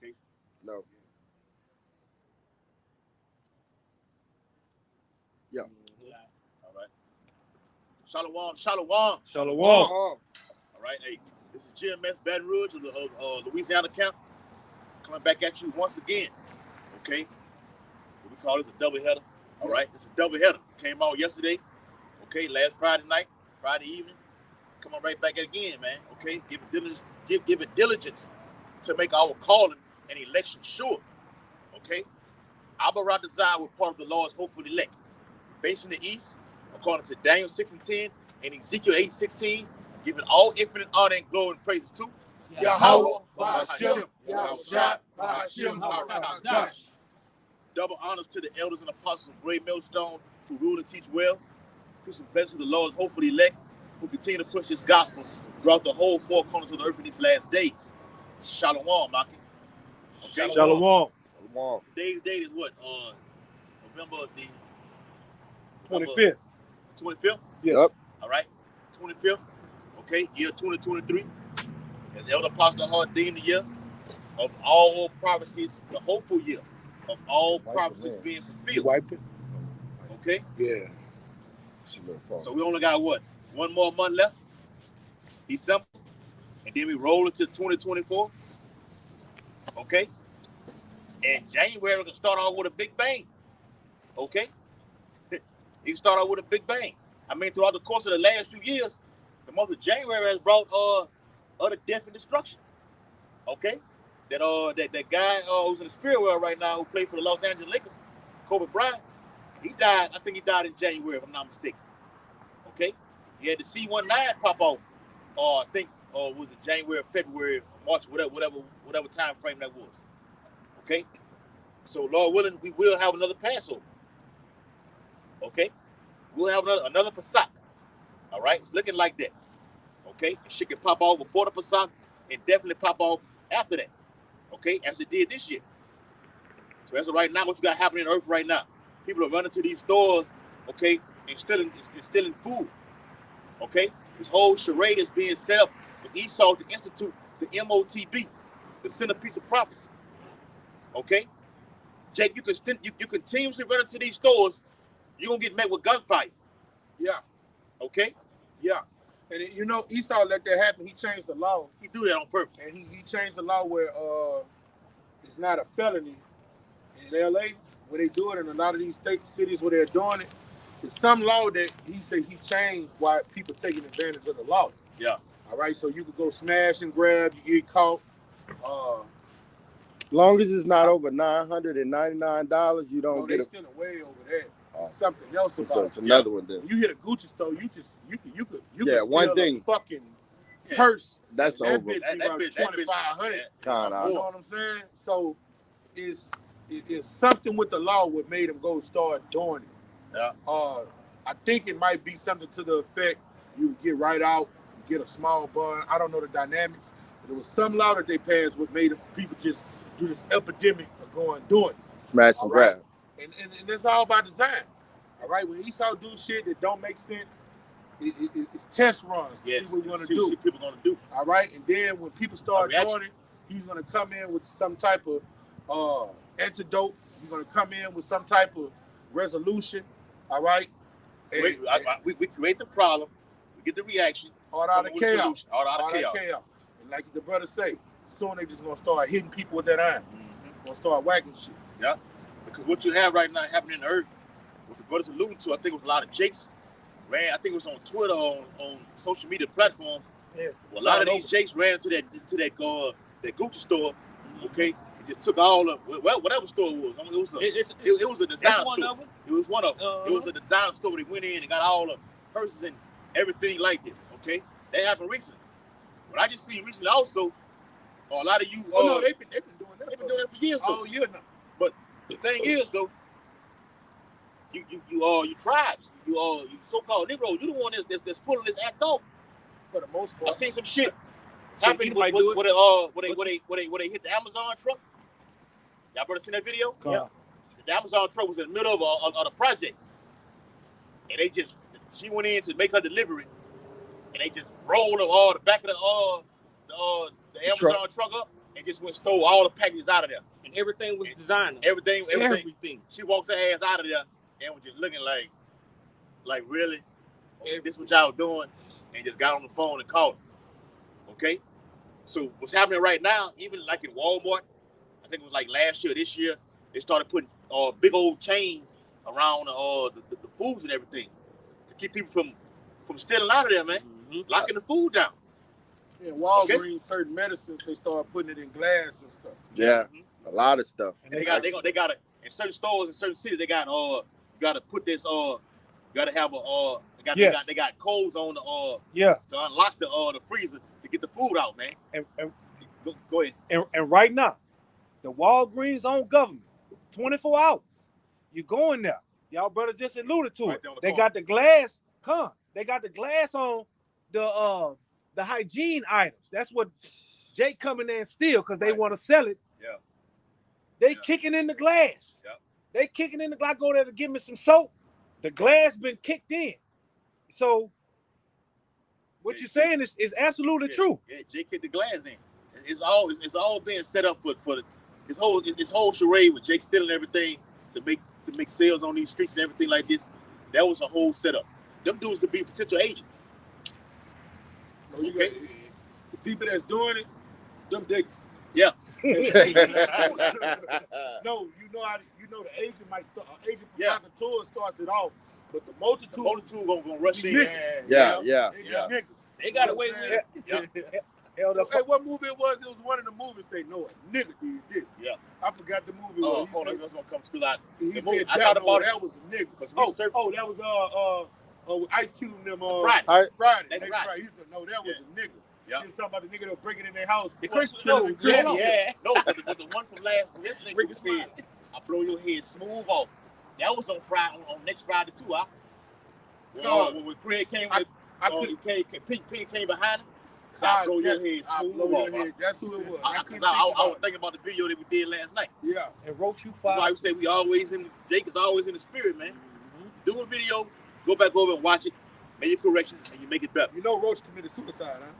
Okay. No. Yeah. All right. Shalom. Shalom. All right. Hey, this is GMS Baton Rouge of Louisiana camp. Coming back at you once again. Okay. We call this a double header. All right. It's a double header. Came out yesterday. Okay. Last Friday night, Friday evening. Come on right back again, man. Okay. Give it diligence to make our calling and election sure. Okay. Abba Desire was part of the Lord's hopeful elect. Facing the east, according to Daniel 6:10 and Ezekiel 8:16, giving all infinite honor and glory and praises to Yahweh, Hashem, Yahweh, Hashem, Harakadosh. Double honors to the elders and apostles of Great Millstone who rule and teach well. Peace and blessings to the Lord's hopeful elect who continue to push this gospel throughout the whole four corners of the earth in these last days. Shalom, Maki. Okay? Shalom. Today's date is what? November the 25th. 25th? Yes. Yep. All right. 25th. Okay. Year 2023. As Elder Apostle Hart deemed the year of all prophecies, the hopeful year of all prophecies being fulfilled. You wipe it? Okay. Yeah. So we only got what? One more month left. December. And then we roll into 2024. Okay. And January we can start off with a big bang. Okay. You can start out with a big bang. I mean, throughout the course of the last few years, the month of January has brought other death and destruction. Okay, that guy who's in the spirit world right now, who played for the Los Angeles Lakers, Kobe Bryant, he died. I think he died in January, if I'm not mistaken. Okay, he had the C-19 pop off. I think was it January, February, March, whatever time frame that was. Okay, so Lord willing, we will have another Passover. Okay, we'll have another Pesach. All right, it's looking like that. Okay, and shit can pop off before the Pesach and definitely pop off after that. Okay, as it did this year. So as of right now, what you got happening on earth right now? People are running to these stores, okay, and stealing food. Okay, this whole charade is being set up for Esau to institute the MOTB, the centerpiece of prophecy. Okay, Jake, you continuously run into these stores. You're going to get met with gunfire. Yeah. Okay? Yeah. And you know, Esau let that happen. He changed the law. He do that on purpose. And he changed the law where it's not a felony in LA where they do it, in a lot of these cities where they're doing it. There's some law that he said he changed why people taking advantage of the law. Yeah. All right, so you could go smash and grab, you get caught. Long as it's not over $999, you don't get it. Still way over that. Something else about it. It's another one then. When you hit a Gucci store, you could one thing. Fucking purse. That's that over. Bitch that bitch 2,500. You know what I'm saying? So it's something with the law what made him go start doing it. Yeah. I think it might be something to the effect you get right out, you get a small bun. I don't know the dynamics. But there was some law that they passed what made people just do this epidemic of going doing it. Smash and grab. And it's all by design. All right, when Esau do shit that don't make sense, it's test runs to see what you're gonna do. See people gonna do. All right, and then when people start doing it, he's gonna come in with some type of antidote. He's gonna come in with some type of resolution. All right, we create the problem, we get the reaction, all out of chaos. All out of chaos. And like the brother say, soon they just gonna start hitting people with that iron. Gonna start whacking shit. Yeah. Because what you have right now happening in the earth, what the brother's alluding to, I think it was a lot of jakes ran. I think it was on Twitter, on social media platforms. Yeah. Well, a lot of these jakes ran into that Gucci store. Okay, it just took all of whatever store it was. I mean, it was a design store. It was one of them. It was a design store. They went in and got all the purses and everything like this. Okay, that happened recently. But I just seen recently also a lot of you. No, they've been doing that. They've been doing that for years. Oh, year now. But the thing is, though, you tribes, you so-called Negroes, you the one that's pulling this act off. For the most part, I seen some shit happen where they hit the Amazon truck. Y'all better seen that video? Yeah. The Amazon truck was in the middle of the project, and she went in to make her delivery, and they just rolled up all the back of the Amazon truck up and just went stole all the packages out of there. And everything was designer. Everything. Everything. She walked her ass out of there and was just looking like really, this what y'all doing, and just got on the phone and called. Okay, so what's happening right now, even like in Walmart, I think it was like last year, this year, they started putting big old chains around the foods and everything to keep people from stealing out of there, man. Locking the food down. Yeah, Walgreens, certain medicines, they start putting it in glass and stuff. Yeah, a lot of stuff. And they got it in certain stores in certain cities. They got you got to put this you got to have they got codes on the to unlock the freezer to get the food out, man. And go ahead. And right now, the Walgreens own government, 24 hours. You go in there. Y'all brothers just alluded to Right it. there on the They corner. got the glass. They got the glass on the hygiene items. That's what Jake coming there and steal because they want to sell it. Yeah. They kicking in the glass. Yeah. They kicking in the glass. Go there to give me some soap. The glass been kicked in. So what you're saying is absolutely true. Yeah, Jake kicked the glass in. It's all being set up for this whole charade with Jake stealing everything to make sales on these streets and everything like this. That was a whole setup. Them dudes could be potential agents. You got the people that's doing it, them niggas. Yeah. No, you know the agent might start. Agent provocateur starts it off, but the multitude gonna rush in. Yeah. Niggas. They got away with it. Hey, what movie it was? It was one of the movies say, no, a nigga did this. Yeah. I forgot the movie. Oh, hold on, that's gonna come to out. He movie, said I thought about that was a nigga. That was Ice Cube and them Friday. Next Friday. He said, no, that was a nigga. Yeah. He was talking about the nigga that was breaking in their house. The No, but the one from yesterday Rick said, I blow your head smooth off. That was on Friday, on next Friday too, when Craig came Pink came behind him. So I blow your head smooth off. That's who it was. I was thinking about the video that we did last night. Yeah. And wrote you That's five. why we say Jake is always in the spirit, man. Do a video, go back over and watch it, make your corrections, and you make it better. You know Roach committed suicide, huh?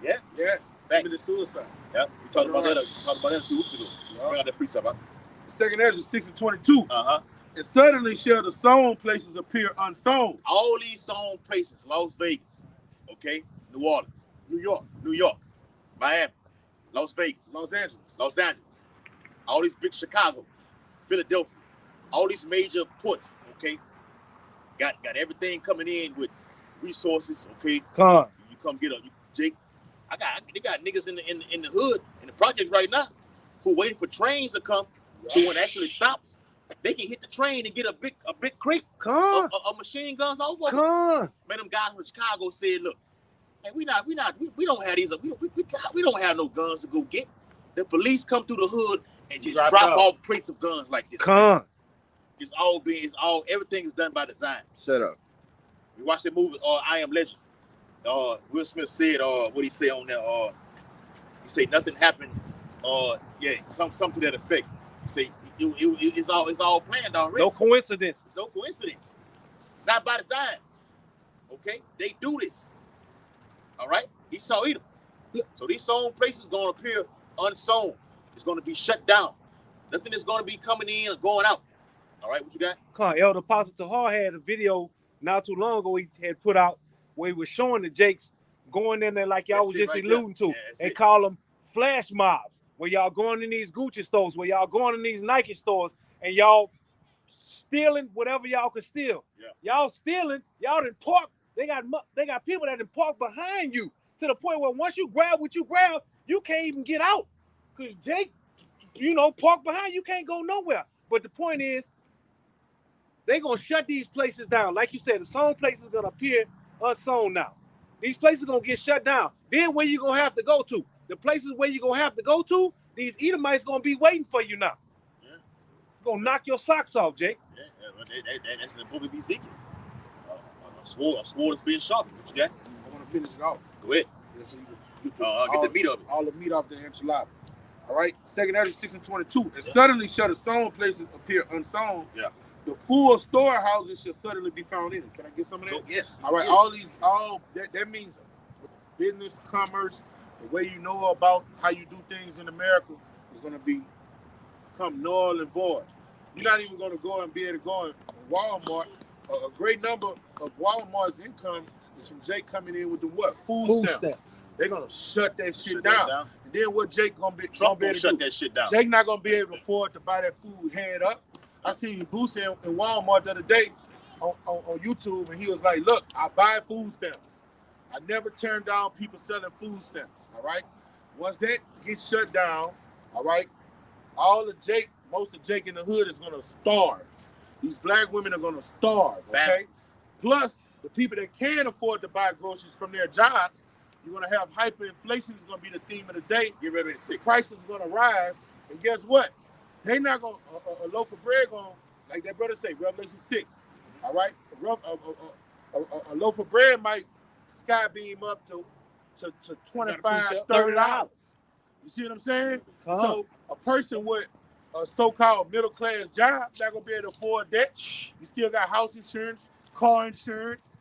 Yeah. Yeah. Committed suicide. Yeah. We talked about that a few weeks ago. Bring out that precept, huh? Second Ezra 6:22. Uh-huh. And suddenly shall the sown places appear unsown. All these sown places, Las Vegas, okay, New Orleans, New York, Miami, Las Vegas, Los Angeles, all these big Chicago, Philadelphia, all these major ports, okay, got everything coming in with resources, okay. You come get Jake. They got niggas in the hood in the projects right now who waiting for trains to come. So when it actually stops, they can hit the train and get a big crate of machine guns over. Man, them guys from Chicago said, "Look, hey, we don't have these. We don't have no guns to go get. The police come through the hood and just drop off crates of guns like this. Everything is done by design. Shut up. We watched the movie I Am Legend. Will Smith said what he say on there. He said nothing happened. Something to that effect. He said it's all planned already. No coincidence. Not by design. Okay, they do this. All right, he saw them. So these sown places gonna appear unsown. It's gonna be shut down. Nothing is gonna be coming in or going out. All right, what you got? Elder Apostle Tahar had a video not too long ago he had put out where he was showing the Jakes going in there like y'all was just alluding to and call them flash mobs, where y'all going in these Gucci stores, where y'all going in these Nike stores, and y'all stealing whatever y'all can steal. Yeah. Y'all stealing, y'all done park. They got people that done park behind you to the point where once you grab what you grab, you can't even get out. Because Jake, park behind you, can't go nowhere. But the point is, they're going to shut these places down. Like you said, the sown places going to appear unsown now. These places going to get shut down. Then where you going to have to go to? The places where you're going to have to go to, these Edomites going to be waiting for you now. Yeah. Going to knock your socks off, Jake. Yeah, that's in the book of Ezekiel. A sword is being sharpened. What you got? I want to finish it off. Go ahead. Yeah, so you can get the meat of it. All the meat off the enchilada. All right. 2 Ezra 6:22. And suddenly shall the sown places appear unsown. Yeah. The full storehouses shall suddenly be found in it. Can I get some of that? Yes. All right. That means business, commerce, the way you know about how you do things in America is going to become null and void. You're not even going to go and be able to go in Walmart. A great number of Walmart's income is from Jake coming in with the what? Food stamps. They're going to shut that shit down. And then what Jake going to be able to shut do? that shit down. Jake not going to be able to afford to buy that food head up. I seen Boosie in Walmart the other day on YouTube, and he was like, look, I buy food stamps. I never turn down people selling food stamps, all right? Once that gets shut down, all right, most of Jake in the hood is gonna starve. These black women are gonna starve, okay? Plus, the people that can afford to buy groceries from their jobs, you're gonna have hyperinflation is gonna be the theme of the day. Get ready to see. Prices are gonna rise, and guess what? They not gonna a loaf of bread gonna, like that brother say, Revelation 6. All right, a loaf of bread might sky beam up to $25, $30. You see what I'm saying? So a person with a so-called middle-class job not gonna be able to afford that. You still got house insurance, car insurance,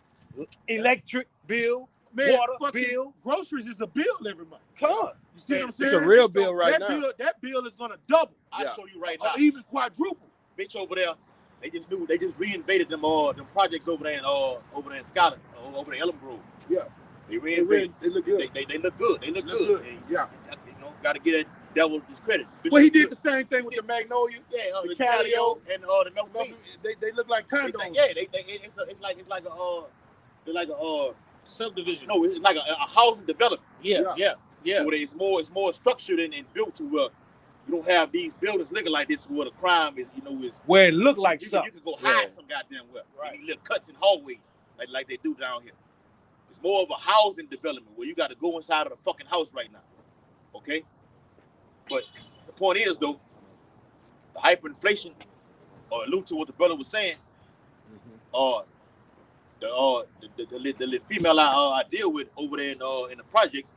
electric bill, man, water bill. Groceries is a bill every month. Come on. You see what I'm saying? It's a real bill right now. That bill is gonna double. I'll show you right now. Or even quadruple. Bitch over there, they just reinvaded them projects over there in Scotland, over there in Ellenborough. Yeah. They reinvaded. They look good. They look good. They look good. And, yeah. You know, gotta get that devil his credit. Well, he did the same thing with the Magnolia. Yeah, the Calio and the Milk Bean. They look like condos. It's like a subdivision. No, it's like a housing development. Yeah. So it's more structured and built to where you don't have these buildings looking like this where the crime is, is where it look like something. You can go hide some goddamn well. Right. Little cuts in hallways like they do down here. It's more of a housing development where you got to go inside of the fucking house right now. Okay? But the point is though, the hyperinflation, or allude to what the brother was saying, the female I deal with over there in the projects,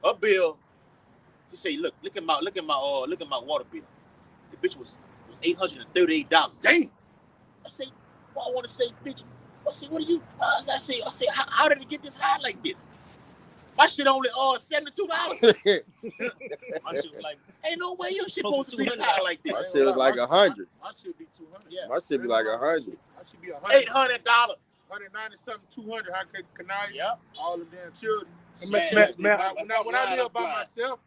her bill, she say, look at my water bill. The bitch was $838. Damn. I say, well, I want to say, bitch. I say, what are you? I say, how did it get this high like this? My shit only $72. My shit was like, ain't no way your shit supposed to be this high like this. My shit was like 100. My shit be 200. Yeah. My shit be like 100. My shit be $100. $800. 190 something, 200. How can I? Yep. All the damn children. When I live by myself,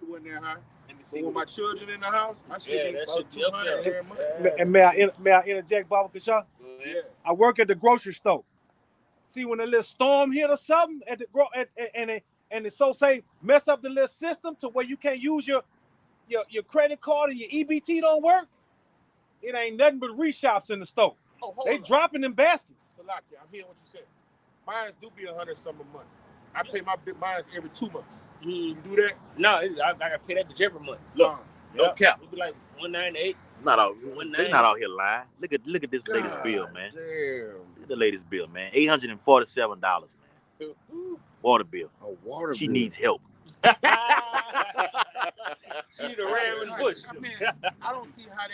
it wasn't that high. But with my children in the house, my shit be about 200 every month. And may I interject, Baba Kashaw? Yeah. I work at the grocery store. See, when a little storm hit or something at the and it so say mess up the little system to where you can't use your credit card and your EBT don't work, it ain't nothing but reshops in the store. They dropping them baskets. Salaki, I'm hearing what you said. Mines do be 100 something a month. I pay my mines every 2 months. You do that? No, I gotta pay that every month. Look, no cap. It'd be like 198. Not out. They not out here lying. Look at this lady's bill, man. Damn. Look at the lady's bill, man. $847, man. Water bill. A water She bill. needs help. She need a ram in the bush. I mean, I don't see how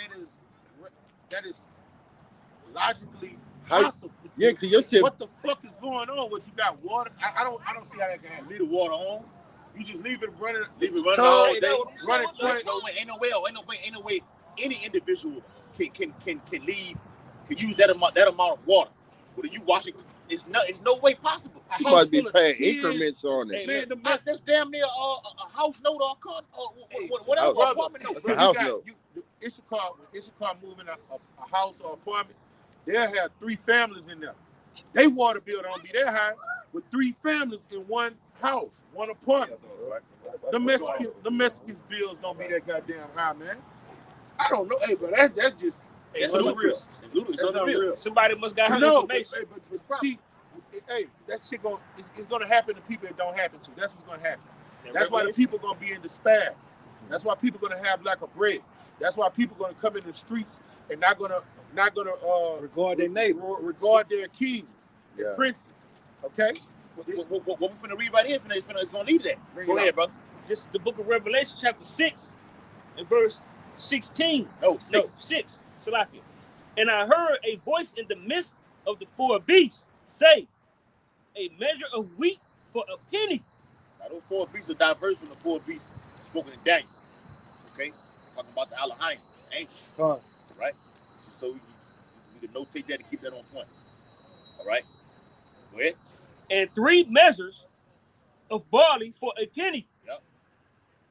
that is logically How- possible. Yeah, cause your shit. What the fuck is going on? What you got water? I don't see how that can happen. Leave the water on. You just leave it running. Leave it running So, all day. running Ain't no way any individual can use that amount of water. What are you washing? It's no way possible. She must be paying increments on it. Man, That's damn near a house note or a car or whatever House apartment note. That's a house note. Issachar moving a house or apartment, they'll have 3 families in there. They water bill don't be that high with 3 families in one house, one apartment. The Mexicans bills don't be that goddamn high, man. I don't know, hey, but that's just It's unreal. It's unreal. Somebody must got her No, information. but see, hey, that shit it's gonna happen to people it don't happen to. That's what's gonna happen. That's why the people gonna be in despair. That's why people gonna have lack of bread. That's why people gonna come in the streets and not gonna Regard their neighbor, regard their kings, their Yeah. princes. Okay. What we finna read right here? It's gonna lead that. Go ahead, brother. This is the book of Revelation, chapter 6, and verse 16. No, 6. No, 6. Salakia. And I heard a voice in the midst of the 4 beasts say, a measure of wheat for a penny, Now, those four beasts are diverse from the four beasts spoken in Daniel. Okay? Talking about the Elohim, angels. Right? So we can notate that and keep that on point. All right? Go ahead. And 3 measures of barley for a penny. Yep.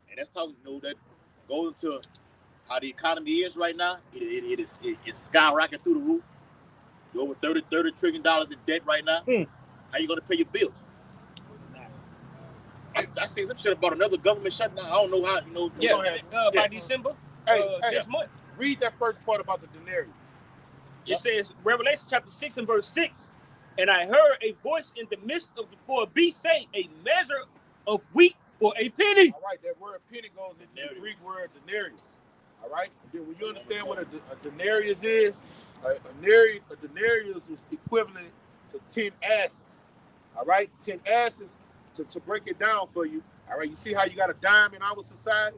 And that's talking, that goes into how the economy is right now. It's skyrocketing through the roof. You're over $30 trillion in debt right now. How you gonna pay your bills? I seen some shit about another government shutdown. I don't know how. By December. This month. Read that first part about the denarius. It says, Revelation chapter 6 and verse 6. And I heard a voice in the midst of the 4 beasts say, a measure of wheat for a penny. All right, that word penny goes into the Greek word denarius. All right, then when you understand what a denarius is, a denarius is equivalent to 10 asses. All right, 10 asses, to break it down for you. All right, you see how you got a dime in our society?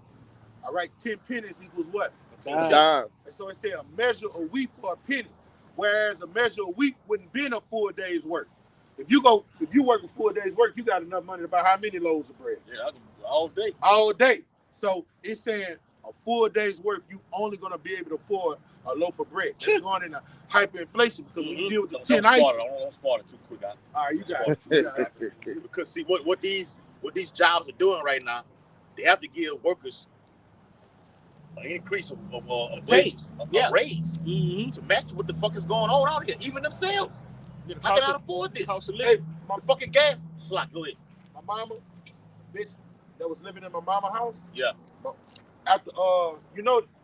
All right, 10 pennies equals what? A dime. And so it said a measure of wheat for a penny, whereas a measure of wheat wouldn't be a full day's work. If you work a full day's work, you got enough money to buy how many loaves of bread? Yeah, I can all day. All day. So it's saying a full day's worth, you only gonna be able to afford a loaf of bread. That's going into hyperinflation because when you deal with the 10 ice. Don't start it too quick, guys. All right, you got it. Because see what these jobs are doing right now, they have to give workers an increase of wages, a raise to match what the fuck is going on out here, even themselves. How can I afford this? Hey, my fucking gas. Slot, go ahead. My mama, bitch, that was living in my mama house. Yeah. After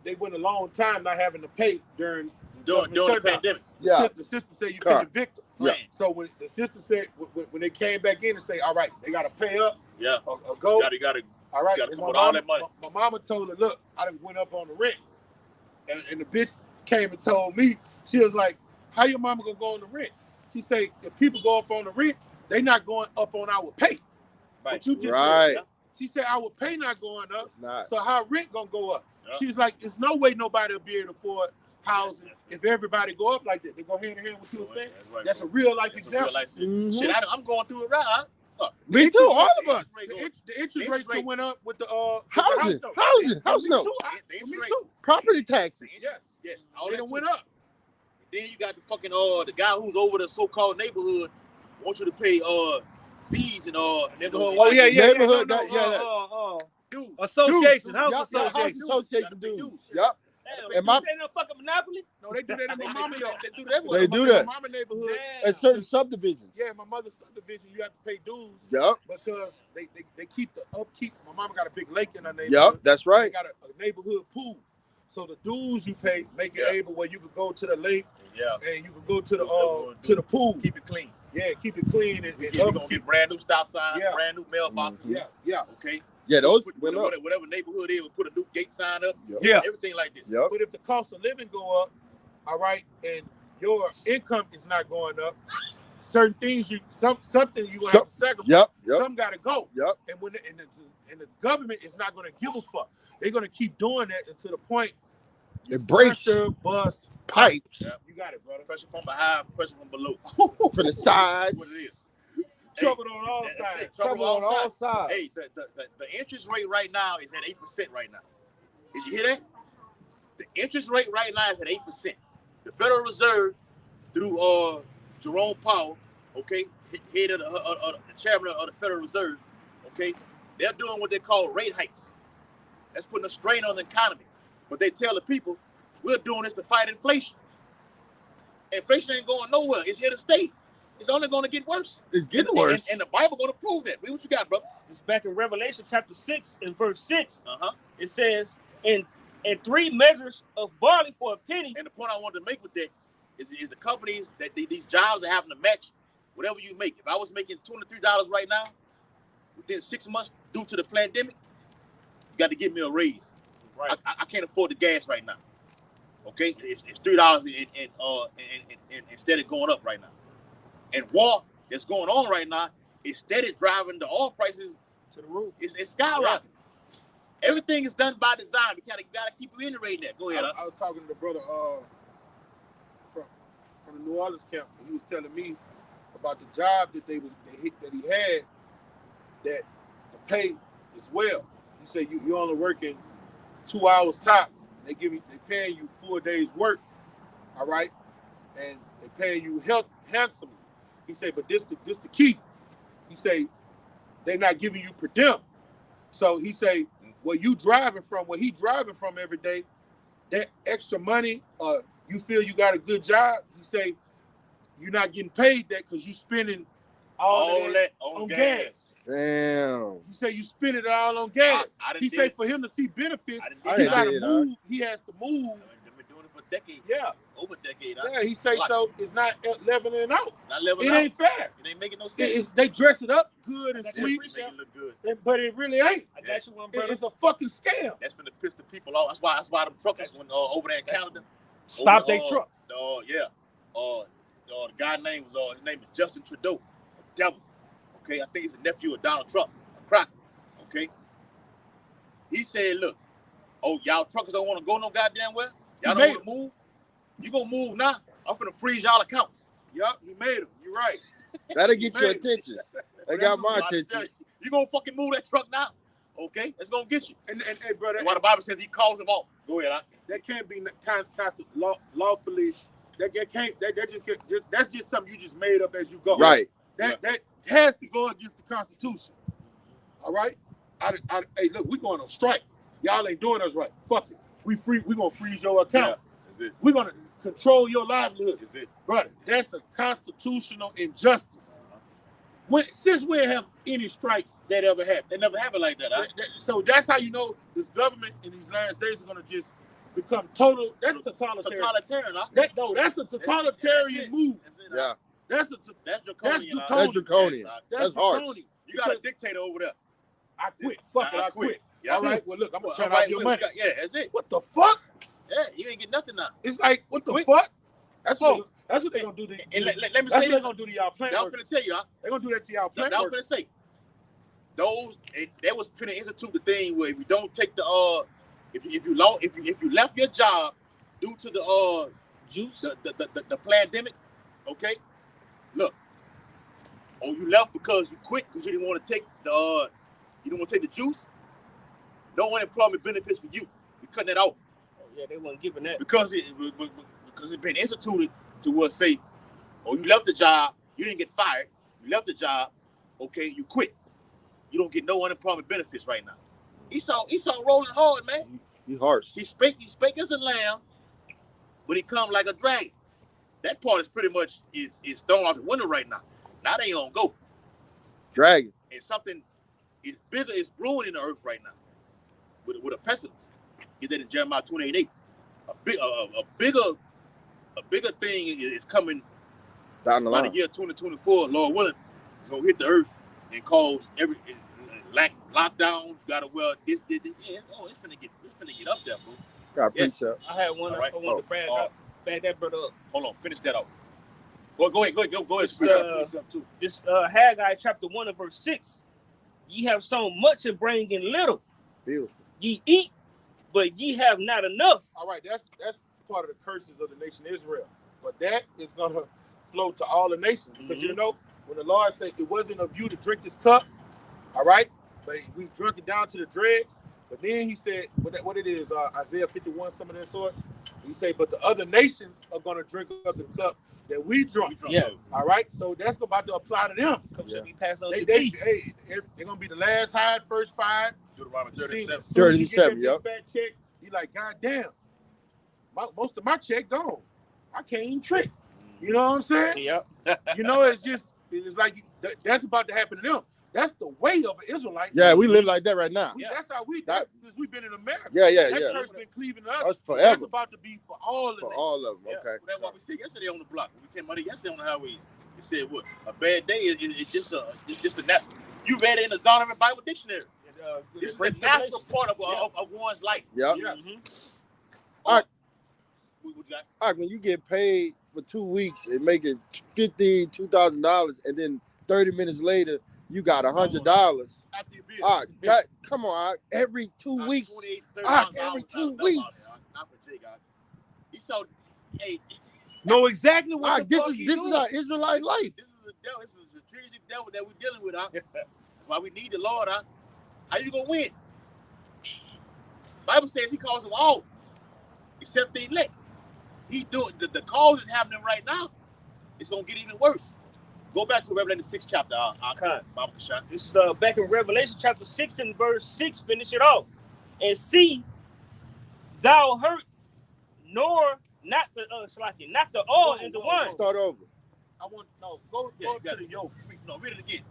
they went a long time not having to pay during the pandemic. The system said you pay the victim. Yeah. So when the system said when they came back in and say, all right, they gotta pay up. Yeah. Or go. You gotta all right. come with all that money. My mama told her, look, I done went up on the rent, and the bitch came and told me, she was like, how your mama gonna go on the rent? She say, if people go up on the rent, they not going up on our pay. Right. But you just Right. said, she said our pay not going up. It's not. So how rent gonna go up? Yeah. She's like, there's no way nobody will be able to afford housing if everybody go up like that. They go hand in hand with what you were saying. That's a real life example. Shit, I'm going through it right. Me too, all of us. The interest rates that went up with the Housing. Property taxes. Yes. They done went up. Then you got the fucking the guy who's over the so-called neighborhood wants you to pay fees and neighborhood. dues. Association, House association dues. Yep. And my no fucking monopoly. No, they do that in my mama yard. They do that. They do that. My mama neighborhood. At certain subdivisions. Yeah, my mother's subdivision, you have to pay dues. Yep. Because they keep the upkeep. My mama got a big lake in her neighborhood. Yep, that's right. They got a neighborhood pool. So the dues you pay make it able where you could go to the lake. Yeah. And you could go to the pool. Keep it clean. Yeah, keep it clean. And you're gonna get brand new stop signs, brand new mailboxes. Yeah. Okay. Yeah, those whatever neighborhood is, we put a new gate sign up. Yeah. Everything like this. Yep. But if the cost of living go up, all right, and your income is not going up, certain things something you gonna have to sacrifice. Yep. Some gotta go. Yep. And when the government is not gonna give a fuck. They're gonna keep doing that until the point it breaks bust pipes. Yep. You got it, brother. Pressure from behind, pressure from below. From the sides. That's what it is. Trouble on all sides. Trouble on all sides. Hey, the interest rate right now is at 8% right now. Did you hear that? The interest rate right now is at 8%. The Federal Reserve, through Jerome Powell, okay, head of the chairman of the Federal Reserve, okay, they're doing what they call rate hikes. That's putting a strain on the economy. But they tell the people, we're doing this to fight inflation. Inflation ain't going nowhere. It's here to stay. It's only going to get worse. It's getting worse. And the Bible going to prove that. Read what you got, brother. It's back in Revelation chapter 6 and verse 6. It says, and 3 measures of barley for a penny. And the point I wanted to make with that is the companies that these jobs are having to match whatever you make. If I was making $23 right now, within 6 months due to the pandemic, you got to give me a raise. Right. I can't afford the gas right now. Okay, it's $3 and instead of going up right now. And war that's going on right now is steady driving the oil prices to the roof. It's skyrocketing. Yeah. Everything is done by design. We gotta keep reiterating that. Go ahead. I was talking to the brother from the New Orleans camp, and he was telling me about the job that he had. That the pay as well. He said you only working 2 hours tops. They paying you 4 days work, all right, and they paying you handsomely. He said, but this the key. He say they not giving you per diem. So he say, where he driving from every day, that extra money, you feel you got a good job. He say you're not getting paid that because you spending all that on gas. Damn. He say you spend it all on gas. He say for him to see benefits, he got to move. He has to move. They've been doing it for decades. Yeah. Over a decade. Yeah, he say so. It's not leveling out. Not leveling it out. Ain't fair. It ain't making no sense. They dress it up good and sweet, Make it look good. but it really ain't. I got you one, brother. It's a fucking scam. That's finna piss the people off. That's why them truckers went over there in Canada. Stop their truck. Yeah. The guy's name was his name is Justin Trudeau, a devil. Okay, I think he's a nephew of Donald Trump, a cracker. Okay. He said, look, y'all truckers don't want to go no goddamn where? Y'all don't want to move? You gonna move now? I'm finna freeze y'all accounts. Yup, he made them. You're right. That'll get your attention. They got my attention. You gonna fucking move that truck now? Okay, it's gonna get you. And hey, brother, why the Bible says he calls them off. Go ahead, that can't be constant lawfully. That's just something you just made up as you go. Right. That has to go against the Constitution. All right. Hey, look, we going on strike. Y'all ain't doing us right. Fuck it. We gonna freeze your account. Yeah, we're gonna control your livelihood. Is it? Brother, that's a constitutional injustice. Since we have any strikes that ever happened, they never happened like that. So that's how you know this government in these last days are gonna just become total. That's totalitarian. Totalitarian, huh? That's a totalitarian move. Yeah. That's draconian. That's draconian. That's harsh. You got a dictator over there. I quit. Fuck it. I quit. Yeah. All right. Well, look, I'm gonna turn off your money. Yeah, that's it. What the fuck? Yeah, you ain't get nothing now. It's like, what the fuck? That's what they're gonna do to and let me say that's what this. they're gonna do to y'all plant I'm finna tell you, they're gonna do that to y'all plant I'm finna say that was finna institute the thing where if you don't take the if you left your job due to the juice the pandemic, okay, look, you left because you quit because you didn't want to take the juice, no unemployment benefits for you. You're cutting that off. Yeah, they weren't giving that because it's been instituted to say, you left the job, you didn't get fired, you left the job, okay, you quit. You don't get no unemployment benefits right now. Esau rolling hard, man. He harsh. He spake as a lamb, but he come like a dragon. That part is pretty much is thrown out the window right now. Now they gonna go. Dragon. And something is bigger is brewing in the earth right now. With a pestilence. Get that in Jeremiah 28:8. A bigger thing is coming down the line. By the year 2024, Lord willing, it's gonna hit the earth and cause lockdowns. You gotta wear this. Yeah, it's finna get up there, bro. Got precept. I had one. Right. I wanted to back that brother up. Hold on, finish that out. Go ahead. This Haggai chapter 1 and verse 6. Ye have sown much and bring in little. Beautiful. Ye eat, but ye have not enough. All right, that's part of the curses of the nation Israel. But that is gonna flow to all the nations because you know when the Lord said it wasn't of you to drink this cup, all right, but we drunk it down to the dregs. But then he said, what it is, Isaiah 51, some of that sort. He said, but the other nations are gonna drink up the cup that we drunk. Yeah. All right, so that's about to apply to them. Should be passed on to they're gonna be the last hired, first fired. Deuteronomy 37. 37, yep. Fat check, you like, God damn, most of my check gone. I can't even trick. You know what I'm saying? Yep. You know, it's like that's about to happen to them. That's the way of an Israelite. Yeah, we live like that right now. That's how since we've been in America. Yeah. That curse been cleaving to us. Forever. That's about to be for all of them. For all of them, okay. That's what we see yesterday on the block. When we came out yesterday on the highways, it said what? A bad day is just a nap. You read it in the Zondervan Bible Dictionary. This is a natural part of one's life. Yep. Yeah. All right. What you got? All right, when you get paid for 2 weeks and making $2,000, and then 30 minutes later you got $100. After your bill. All right, come on, every 2 weeks. Every 2 weeks. Not for Jay, God. He's so. Hey. Know exactly what this is our Israelite life. This is the devil. This is the strategic devil that we're dealing with. That's why we need the Lord. How you gonna win? Bible says he calls them all, except the elect. He doing the cause is happening right now. It's gonna get even worse. Go back to Revelation 6 chapter. Bible Kashan. This is back in Revelation chapter 6 and verse 6. Finish it off. And see, thou hurt nor not the not the all and the wine. Start over. I want go to the yoke. No, read it again.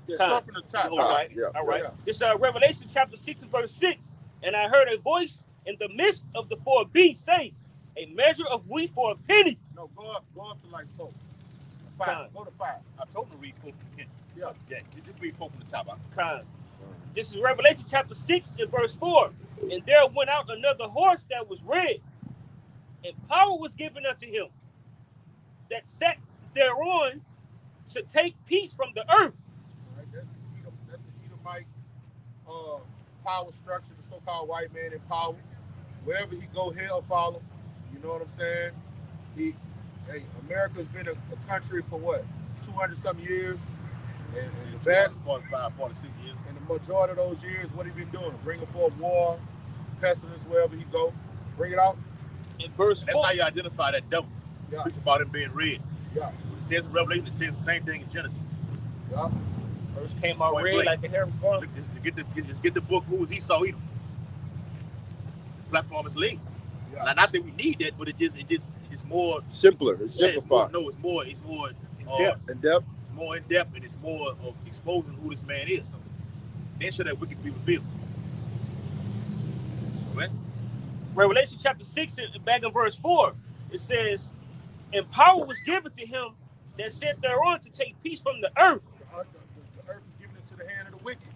Yeah, start from the top. All right. Yeah. All right. Yeah. This Revelation chapter 6 and verse 6. And I heard a voice in the midst of the four beasts say, a measure of wheat for a penny. No, go up to like 4. 5. Go to 5. I told him to read 4 from the beginning. Yeah. Just read 4 from the top. This is Revelation chapter 6 and verse 4. And there went out another horse that was red, and power was given unto him that sat thereon to take peace from the earth. All right, that's the Edomite power structure, the so-called white man in power. Wherever he go, hell follow. You know what I'm saying? America's been a country for what, 200-some years, and the vast 45, 46 years. And the majority of those years, what he been doing? Bringing forth war, pestilence wherever he go. Bring it out. In verse 4. That's how you identify that devil. Yeah. It's about him being red. Yeah. It says in Revelation, it says the same thing in Genesis. Yeah. First came out red like a hair ball. Just get the book, Who is Esau Edom? Platform is linked. Yeah. Not that we need that, but it's more Simpler. It's simplified. It's more in depth. It's more in depth, and it's more of exposing who this man is. Then should that wicked be revealed. So, Revelation chapter 6, back in verse 4, it says, and power was given to him that sat thereon to take peace from the earth. The earth is given into the hand of the wicked.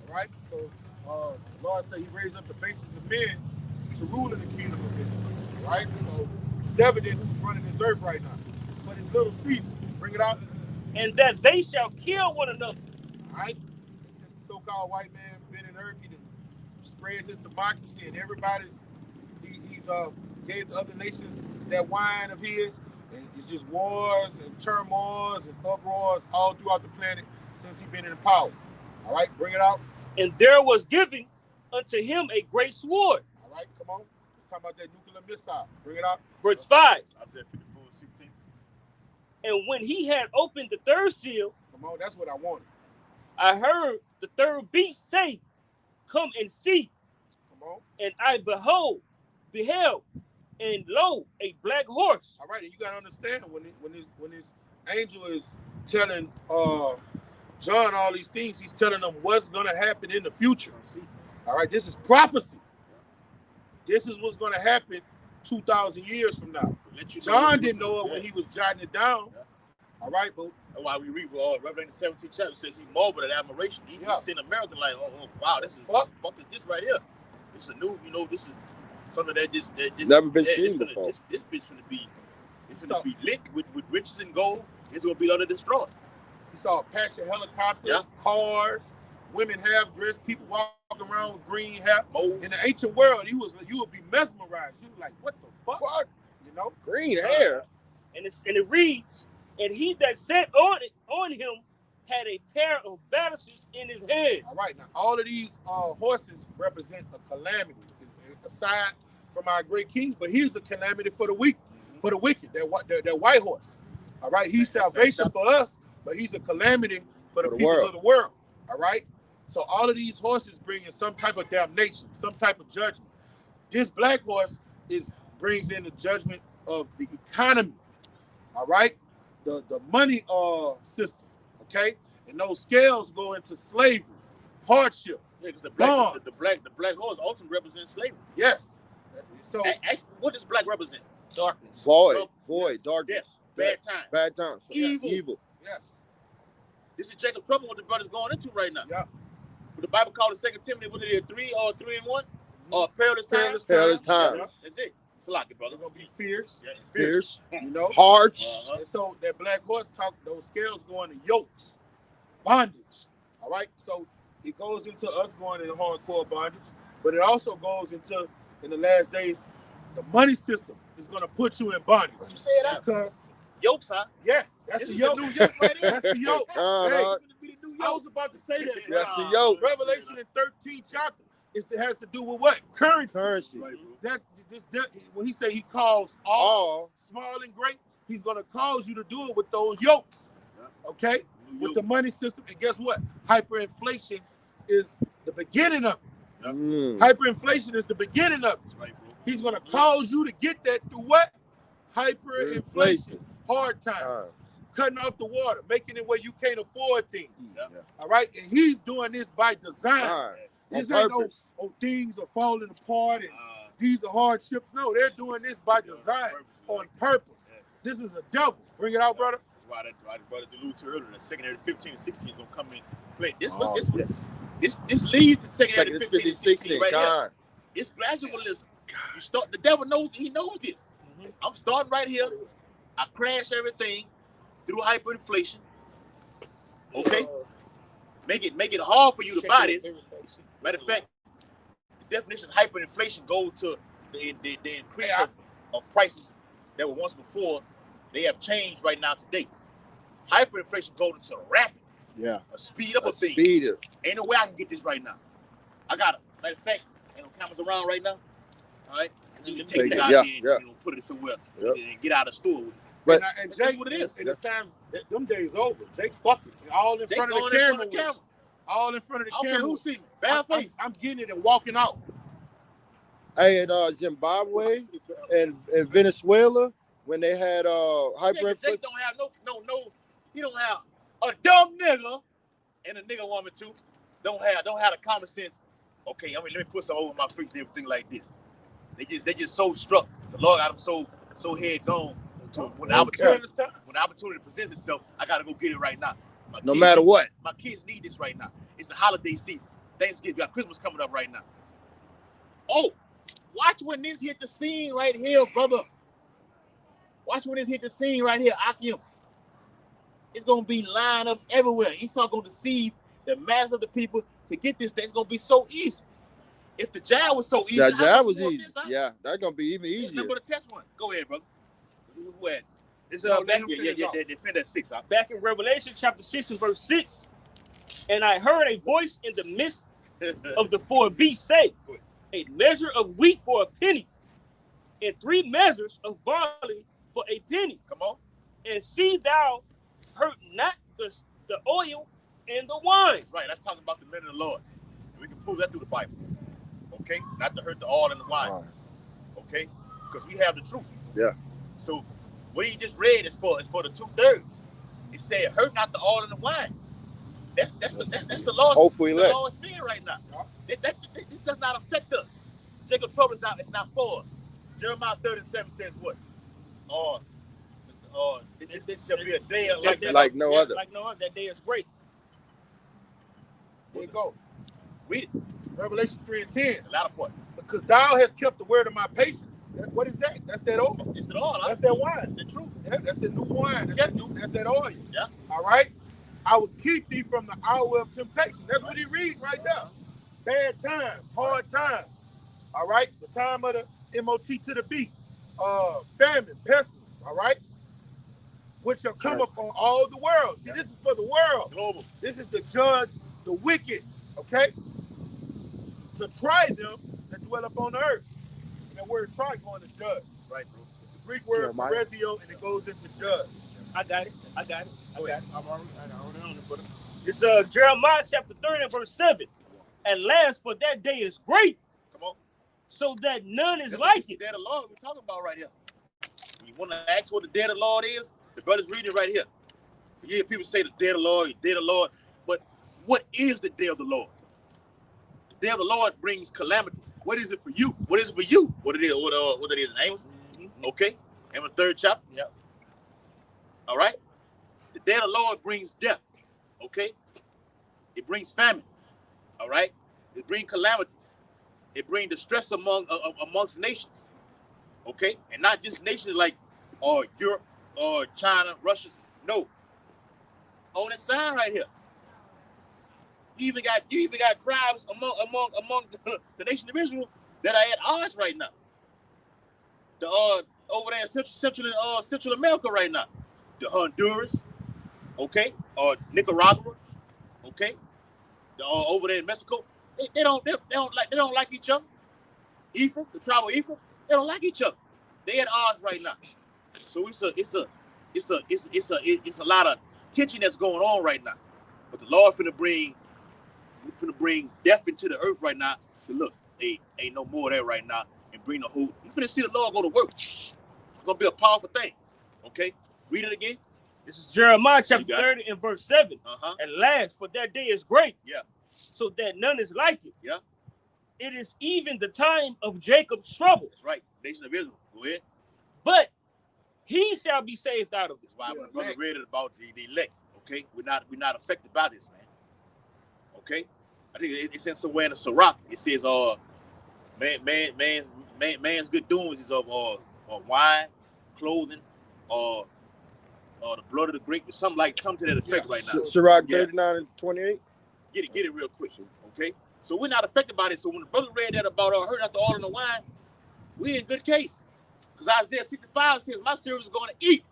All right? So the Lord said he raised up the bases of men to rule in the kingdom of Israel. All right? So it's evident who's running this earth right now. But it's little Caesar. Bring it out. And that they shall kill one another. All right? Since the so-called white man been in earth, he done spread his democracy, and he's gave the other nations that wine of his, and it's just wars and turmoils and uproars all throughout the planet since he's been in power. All right, bring it out. And there was given unto him a great sword. All right, come on. We're talking about that nuclear missile. Bring it out. Verse 5. I said 54, 16. And when he had opened the third seal, Come on, that's what I wanted. I heard the third beast say, come and see. Come on. And I beheld, and lo, a black horse. All right, and you gotta understand when this angel is telling John all these things, he's telling them what's gonna happen in the future. See, all right, this is prophecy. This is what's gonna happen 2,000 years from now. John didn't know it when he was jotting it down. Yeah. All right, but that's why we read Revelation 17 chapter says he marveled at admiration. He seen America like, oh wow, this is fuck is this right here. This is a new, this is something that just never been seen before. This bitch gonna be lit with riches and gold. It's gonna be utterly destroyed. You saw a patch of helicopters, cars, women half-dressed, people walking around with green hair. In the ancient world, you would be mesmerized. You were like, what the fuck? You know? Green hair. And it reads, and he that sat on him had a pair of balances in his hand. All right, now all of these horses represent a calamity, aside from our great king. But here's a calamity for the weak, for the wicked. That white horse. All right, he's salvation for us, but he's a calamity for the people of the world. All right, so all of these horses bring in some type of damnation, some type of judgment. This black horse brings in the judgment of the economy. All right, the money system. Okay, and those scales go into slavery, hardship. Yeah, because the black horse ultimately represents slavery. Yes. So what does black represent? Darkness. Void, darkness. Yes. Bad times. Evil. Yes. This is Jacob trouble what the brother's going into right now. Yeah. What the Bible called in 2 Timothy, what it is, 3 and 1? Perilous times. Perilous times. That's it. It's a lot, brother. They're gonna be fierce. Yeah, Fierce. You know? Hearts. And so that black horse those scales go into yokes, bondage. All right. So it goes into us going into hardcore bondage, but it also goes into, in the last days, the money system is going to put you in bondage. You say it out. Because yokes, huh? Yeah, that's this the is yoke. The new yoke right here. That's the yoke. Hey, it's gonna be the new new I yoke. was about to say that. That's the yoke. Revelation in 13th chapter. It has to do with what? Currency. Currency. That's just when he say he calls all small and great, he's gonna cause you to do it with those yokes. Okay? With the money system. And guess what? Hyperinflation is the beginning of it. Hyperinflation is the beginning of it. He's gonna cause you to get that through what? Hyperinflation. Hard times. Cutting off the water, making it where you can't afford things. All right? And he's doing this by design. This ain't no things are falling apart and these are hardships. No, they're doing this by design, on purpose. This is a devil. Bring it out, brother. That's why the brother alluded to earlier. The secondary 15 and 16 is gonna come in play. This leads to secondary 15 and 16 right here. It's gradualism. You start. The devil knows. He knows this. I'm starting right here. I crash everything through hyperinflation. Okay. Make it hard for you to buy this. Matter of fact, the definition of hyperinflation goes to the increase of prices that were once before. They have changed right now today. Hyperinflation goes into rapid. A speed up of things. Ain't no way I can get this right now. I got it. Matter of fact, ain't no cameras around right now. All right. You can take it out there and put it somewhere and get out of the store with it. But and Jake, what it is. In the time, them days over. Jake fucking all in front of the camera. All in front of the camera. Who see me? Bad face. I'm getting it and walking out. Hey, in Zimbabwe and Venezuela, when they had hyperinflation. Jake don't have no. He don't have a dumb nigga and a nigga woman too. Don't have the common sense. Okay, let me put some over my face and everything like this. They just so struck. The Lord got them so head gone. To when the opportunity presents itself, I gotta go get it right now. No matter what. My kids need this right now. It's the holiday season. Thanksgiving, we got Christmas coming up right now. Oh, watch when this hit the scene right here, brother. Watch when this hit the scene right here, Akim. It's gonna be lineups everywhere. Esau gonna deceive the mass of the people to get this. That's gonna be so easy. If the jab was so easy, that jab was easy. That's gonna be even easier. Remember the test one. Go ahead, brother. Who had? It's defend that 6. Back in Revelation chapter 6 and verse 6, and I heard a voice in the midst of the 4 beasts say, a measure of wheat for a penny, and 3 measures of barley for a penny. Come on. And see thou hurt not the oil and the wine. That's right. That's talking about the men of the Lord. And we can prove that through the Bible. Okay? Not to hurt the oil and the wine. Okay? Because we have the truth. Yeah. So what he just read is for the 2/3. It said, "Hurt not the oil and the wine." That's the Lord's. Hopefully, the Lord's spirit right now. This does not affect us. Jacob trouble is not for us. Jeremiah 37 says what? This shall be a day like no other. Like no other. That day is great. There you go. Read it. Revelation 3 and 10. The latter part. Because thou hast kept the word of my patience. What is that? That's that oil. It's the oil. That's that wine. The truth. Yeah, that's the new wine. That's that oil. Yeah. All right. I will keep thee from the hour of temptation. That's what he reads right there. Bad times, hard times. All right. The time of the MOT to the beat. Famine, pestilence. All right. Which shall come upon all the world. See, this is for the world. Global. This is to judge the wicked. Okay. To try them that dwell upon the earth. And that word try going to judge. Right, bro. It's the Greek word parezio, and it goes into judge. I got it. I'm already on it, brother. It's Jeremiah chapter 30 and verse 7. At last, for that day is great. Come on. So that none is like it. The day of the Lord we're talking about right here. You want to ask what the day of the Lord is? The brother's reading right here. You hear people say the day of the Lord, the day of the Lord. But what is the day of the Lord? The day of the Lord brings calamities. What is it for you? What is it for you? What it is in Amos? Mm-hmm. Okay. Amos 3rd chapter. Yep. All right. The day of the Lord brings death. Okay. It brings famine. All right. It brings calamities. It brings distress amongst nations. Okay. And not just nations like Europe or China, Russia. No. On this sign right here. You even got tribes among the nation of Israel that are at odds right now. Over there in Central America right now. The Honduras, okay, or Nicaragua, Okay, over there in Mexico, they don't like each other. Ephraim, the tribe of Ephraim, they don't like each other. They at odds right now. So it's a lot of tension that's going on right now. But the Lord finna bring death into the earth right now. So look, ain't no more of that right now, and bring the whole. You finna see the Lord go to work. It's gonna be a powerful thing. Okay, read it again. This is Jeremiah chapter 30 and verse 7. At last, for that day is great. Yeah. So that none is like it. Yeah. It is even the time of Jacob's trouble. That's right. Nation of Israel. Go ahead. But he shall be saved out of it. That's why my brother read it about the elect. Okay, we're not affected by this, man. Okay, I think it's in somewhere in the Sirach. It says, man's good doings is of wine, clothing, or the blood of the grape, or something to that effect right now. Sirach 39 and 28. Get it real quick. Okay, so we're not affected by this. So when the brother read that about hurt after all in the wine, we in good case. Because Isaiah 65 says, my servants is going to eat.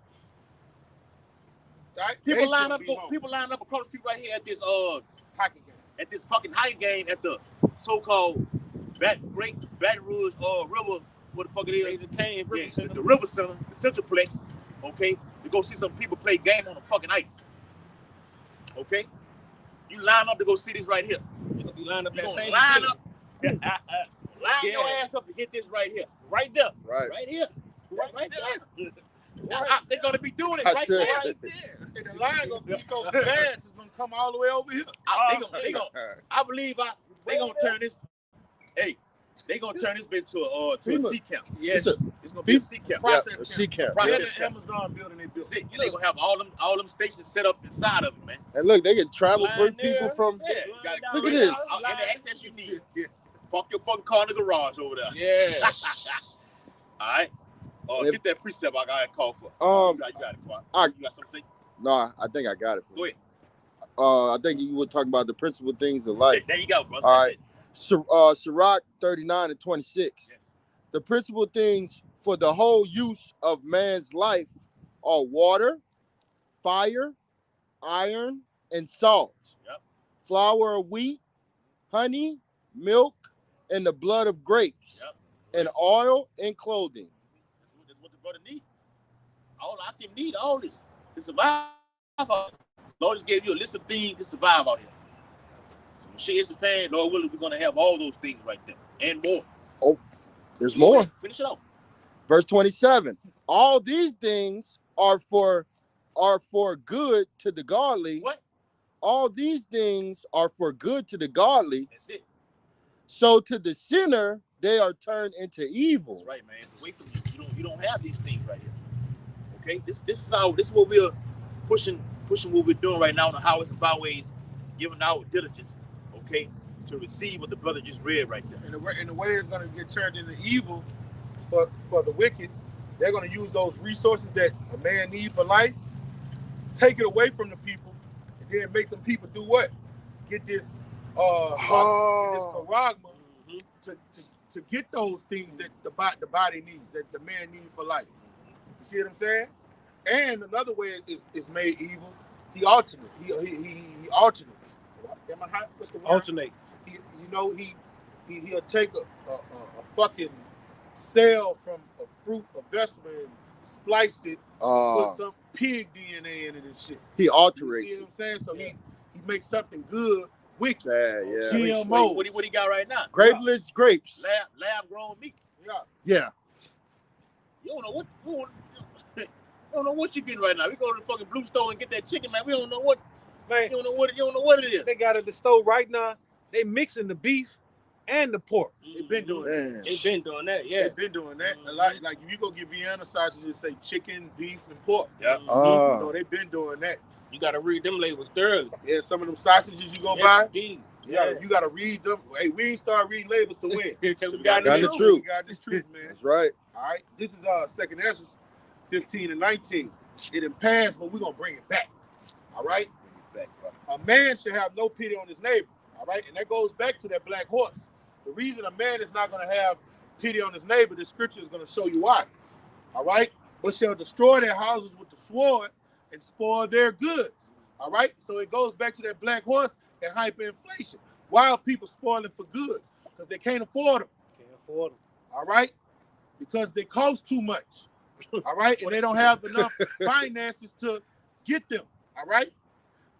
Right? People line up across the street right here at this hockey game. At this fucking hockey game at the so-called Baton Rouge River, what the fuck it is? The River Center, the Centralplex. Okay, to go see some people play game on the fucking ice. Okay, you line up to go see this right here. You line up that same line up. Line your ass up to get this right here. Right there. Right here. Right there. They're gonna be doing it right there. And the line gonna be so fast, it's gonna come all the way over here. I believe they gonna turn this. Hey, they gonna turn this bit to a sea camp. Yes, it's gonna be a sea camp. A sea camp. Amazon building they built. They gonna have all them stations set up inside of it, man. And look, they can travel, bring people from. Look at this. Any access you need. Park your fucking car in the garage over there. Yeah. All right. Get that precept I got called for. You got it, Quan. You got something to say? No, I think I got it. Go ahead. I think you were talking about the principal things of life. There you go, brother. All right. Sirach 39 and 26. Yes. The principal things for the whole use of man's life are water, fire, iron, and salt. Yep. Flour of wheat, honey, milk, and the blood of grapes. Yep. And oil and clothing. That's what the brother need. I can need all this to survive. Lord just gave you a list of things to survive out here. So when shit is a fan, Lord willing, we're gonna have all those things right there and more. Oh, there's more. Finish it off. Verse 27. All these things are for good to the godly. What? All these things are for good to the godly. That's it. So to the sinner, they are turned into evil. That's right, man. It's away from you. You don't have these things right here. Okay, this is what we're pushing what we're doing right now on the highways and byways, giving our diligence, okay, to receive what the brother just read right there. And the way it's gonna get turned into evil for the wicked, they're gonna use those resources that a man needs for life, take it away from the people, and then make them people do what? Get this charagma to get those things that the body needs, that the man needs for life. You see what I'm saying? And another way it's made evil. He alternates. He alternates. Am I high? What's the word? Alternate. He'll take a fucking cell from a fruit, a vegetable, and splice it, put some pig DNA in it and shit. He alterates. You see what I'm saying? So he makes something good wicked. Yeah. GMO. What he got right now? Grapeless grapes. Lab grown meat. Yeah. You don't know what you're getting right now. We go to the fucking blue store and get that chicken, man. We don't know what. Man, you don't know what it is. They got it at the store right now. They mixing the beef and the pork. They've been doing that. They've been doing that, yeah. They've been doing that. A lot, like if you go get Vienna sausages, say chicken, beef, and pork. Yeah. They've been doing that. You gotta read them labels thoroughly. Yeah, some of them sausages you gonna buy. Indeed. You gotta read them. Hey, we ain't start reading labels to win. We got the truth. We got this truth, man. That's right. All right. This is 2nd Ezra 15 and 19. It didn't pass, but we're gonna bring it back. All right. A man should have no pity on his neighbor. All right, and that goes back to that black horse. The reason a man is not gonna have pity on his neighbor, the scripture is gonna show you why. All right, but shall destroy their houses with the sword and spoil their goods. All right? So it goes back to that black horse and hyperinflation. Why are people spoiling for goods? Because they can't afford them. Can't afford them. All right? Because they cost too much. All right? And they don't have enough finances to get them. All right?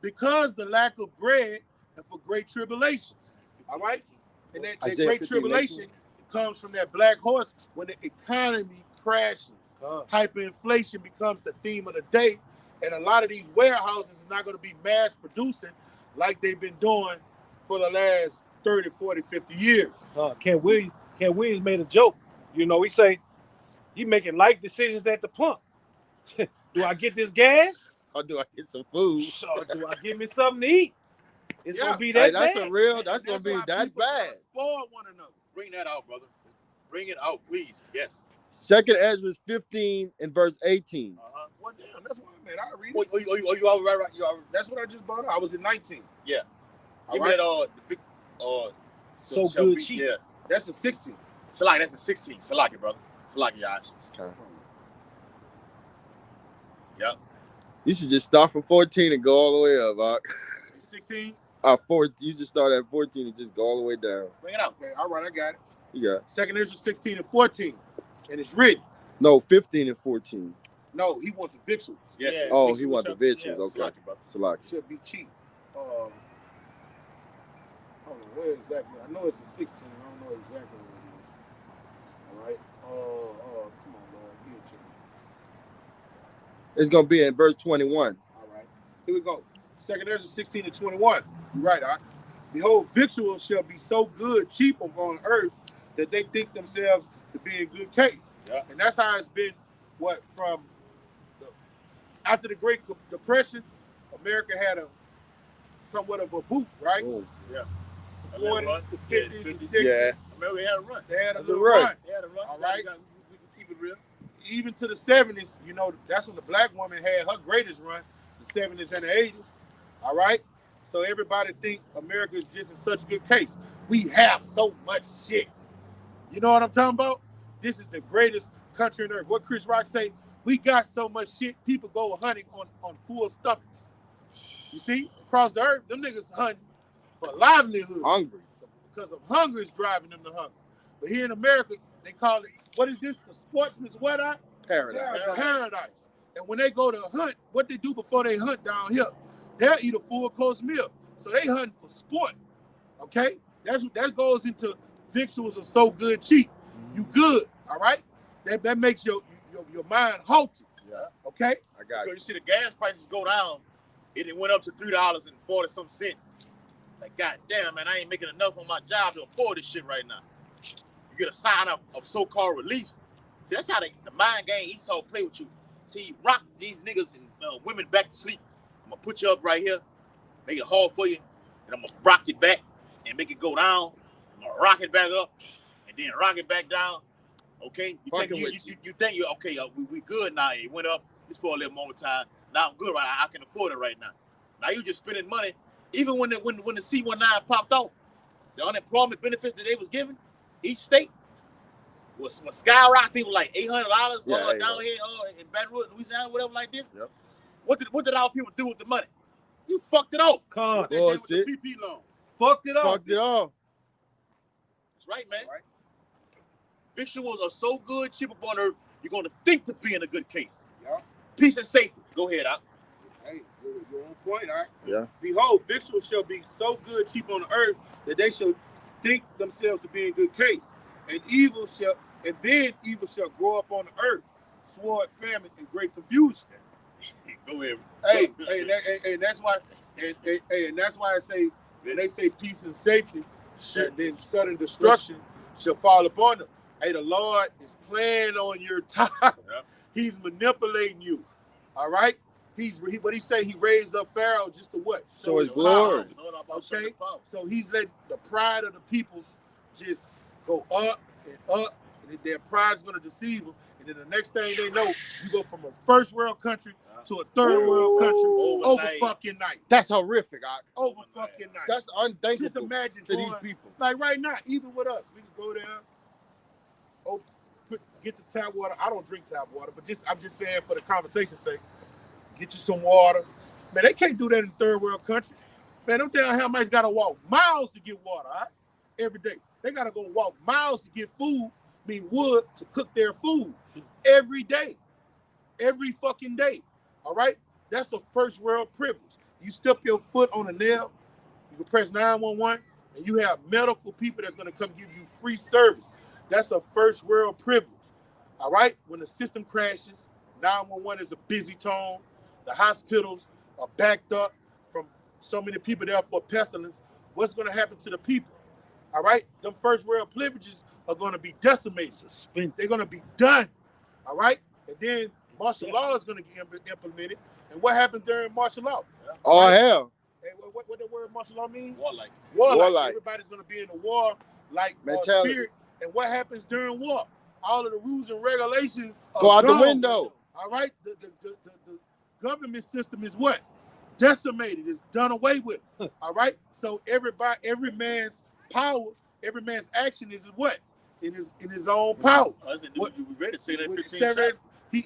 Because the lack of bread and for great tribulations. All right? And that great tribulation comes from that black horse when the economy crashes. Hyperinflation becomes the theme of the day. And a lot of these warehouses are not going to be mass producing like they've been doing for the last 30, 40, 50 years. Ken Williams made a joke. You know, he say, he making life decisions at the pump. Do I get this gas? Or do I get some food? Or do I give me something to eat? It's gonna be that that's bad. That's gonna be that bad. Spoil one another. Bring that out, brother. Bring it out, please. Yes. 2nd Ezra 15 and verse 18. Well, damn, that's what I made. I read it. Oh, you all right? You all right? That's what I just brought up. I was in 19. Yeah. Give me that so good cheap. Yeah. That's a 16. Salaki, that's a 16. Salaki, brother. Salaki, Yash. It's kind of... Yep. You should just start from 14 and go all the way up, 16? 14. You should start at 14 and just go all the way down. Bring it out. Okay, all right, I got it. You got it. 2nd Ezra 16 and 14. And it's written. No, 15 and 14. No, he wants the victuals. Yes. Yeah, oh, he wants the victuals. Yeah. Okay. Salaki. Should be cheap. Hold on, where exactly? I know it's a 16. I don't know exactly where it is. All right. Come on, Lord. Give it to me. It's going to be in verse 21. All right. Here we go. 2nd Ezra 16 and 21. You're right, all right. Behold, victuals shall be so good, cheap upon earth, that they think themselves to be in good case. Yeah. And that's how it's been, after the Great Depression, America had somewhat of a boot, right? Oh. Yeah. The 40s, the 50s, the 60s. Yeah. Remember, we had a run. They had a little run. They had a run. All right. We can keep it real. Even to the 70s, you know, that's when the black woman had her greatest run, the 70s and the 80s. All right? So everybody think America is just in such good case. We have so much shit. You know what I'm talking about? This is the greatest country on earth. What Chris Rock say? We got so much shit, people go hunting on full stomachs. You see? Across the earth, them niggas hunting for livelihood. Hungry. Because of hunger is driving them to hunger. But here in America, they call it, what is this? The sportsman's what? Paradise. Paradise. And when they go to hunt, what they do before they hunt down here, they'll eat a full course meal. So they hunting for sport. Okay? That goes into victuals are so good cheap. You good, all right? That makes your mind halted. Yeah. Okay? I got you. You see the gas prices go down, it went up to $3.40 some. Like, God damn, man, I ain't making enough on my job to afford this shit right now. You get a sign up of so-called relief. See, that's how the mind game Esau play with you. See, rock these niggas and women back to sleep. I'm gonna put you up right here, make it hard for you, and I'm gonna rock it back and make it go down. I'm gonna rock it back up and then rock it back down. Okay? You think you're okay, we good now. It went up just for a little moment of time. Now I'm good right now. I can afford it right now. Now you just spending money. Even when the C-19 popped off, the unemployment benefits that they was giving each state was skyrocketing like $800 down here in Baton Rouge, Louisiana, whatever like this. Yep. What did our people do with the money? You fucked it up. Con. They did with the PP loan. Fucked it up. Fucked it off. That's right, man. Right. Victuals are so good, cheap upon earth, you're going to think to be in a good case. Yeah. Peace and safety. Go ahead, Al. Hey, you're on point, all right? Yeah. Behold, victuals shall be so good, cheap on the earth, that they shall think themselves to be in good case. And then evil shall grow up on the earth, sword, famine, and great confusion. Go ahead. And that's why I say when they say peace and safety, then sudden destruction shall fall upon them. Hey, the Lord is playing on your time. Yeah. He's manipulating you. All right? What he say? He raised up Pharaoh just to what? So his glory. Okay? So he's letting the pride of the people just go up and up, and their pride's going to deceive them. And then the next thing they know, you go from a first world country to a third world country over fucking night. That's horrific. Over fucking night. That's unthinkable. Just imagine to these people. Like right now, even with us, we can go down, get the tap water. I don't drink tap water, but I'm just saying for the conversation's sake, get you some water, Man, they can't do that in third world country. Man, them down here might gotta walk miles to get water, all right? Every day. They gotta go walk miles to get food, wood to cook their food every day. Every fucking day. All right? That's a first world privilege. You step your foot on a nail, you can press 911, and you have medical people that's gonna come give you free service. That's a first world privilege. All right? When the system crashes, 911 is a busy tone. The hospitals are backed up from so many people there for pestilence. What's going to happen to the people? All right? Them first world privileges are going to be decimated. They're going to be done. All right? And then martial law is going to get implemented. And what happens during martial law? Oh, right? hell. Hey, what the word martial law mean? Warlike. Warlike. Everybody's going to be in a war-like mentality. spirit. And what happens during war? All of the rules and regulations go out gone. the window. All right? The government system is what? Decimated. It's done away with. All right? So every man's power, every man's action is what? In his own power. We ready to say that 15 seconds.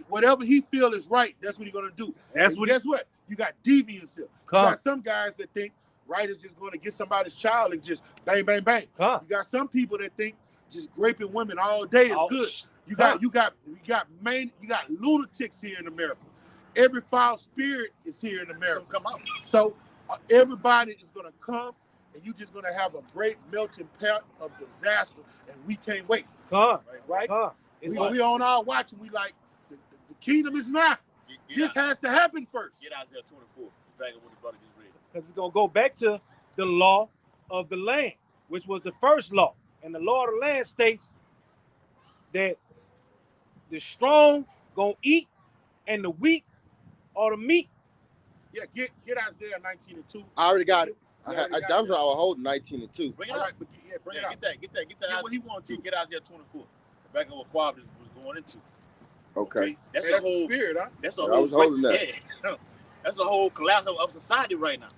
Whatever he feel is right, that's what he's gonna do. Guess what? You got deviance here. You got some guys that think right is just gonna get somebody's child and just bang, bang, bang. You got some people that think just raping women all day is good. You got lunatics here in America. Every foul spirit is here in America. Come out. So everybody is gonna come, and you're just gonna have a great melting pot of disaster, and we can't wait. Right? We on our watch, and we like the kingdom is not. This has to happen first. Get Isaiah 24. Back up what the brother just read. Because it's gonna go back to the law of the land, which was the first law. And the law of the land states that the strong gonna eat and the weak are the meat. Yeah, get Isaiah 19:2. I already got it. That was what I was holding, 19:2. Bring it up. Bring it up. Get that. Get what he wants to. Get Isaiah 24. Back up what Quab was going into. Okay. That's a whole spirit, huh? That's a whole. I was holding that. Yeah. That's a whole collapse of society right now.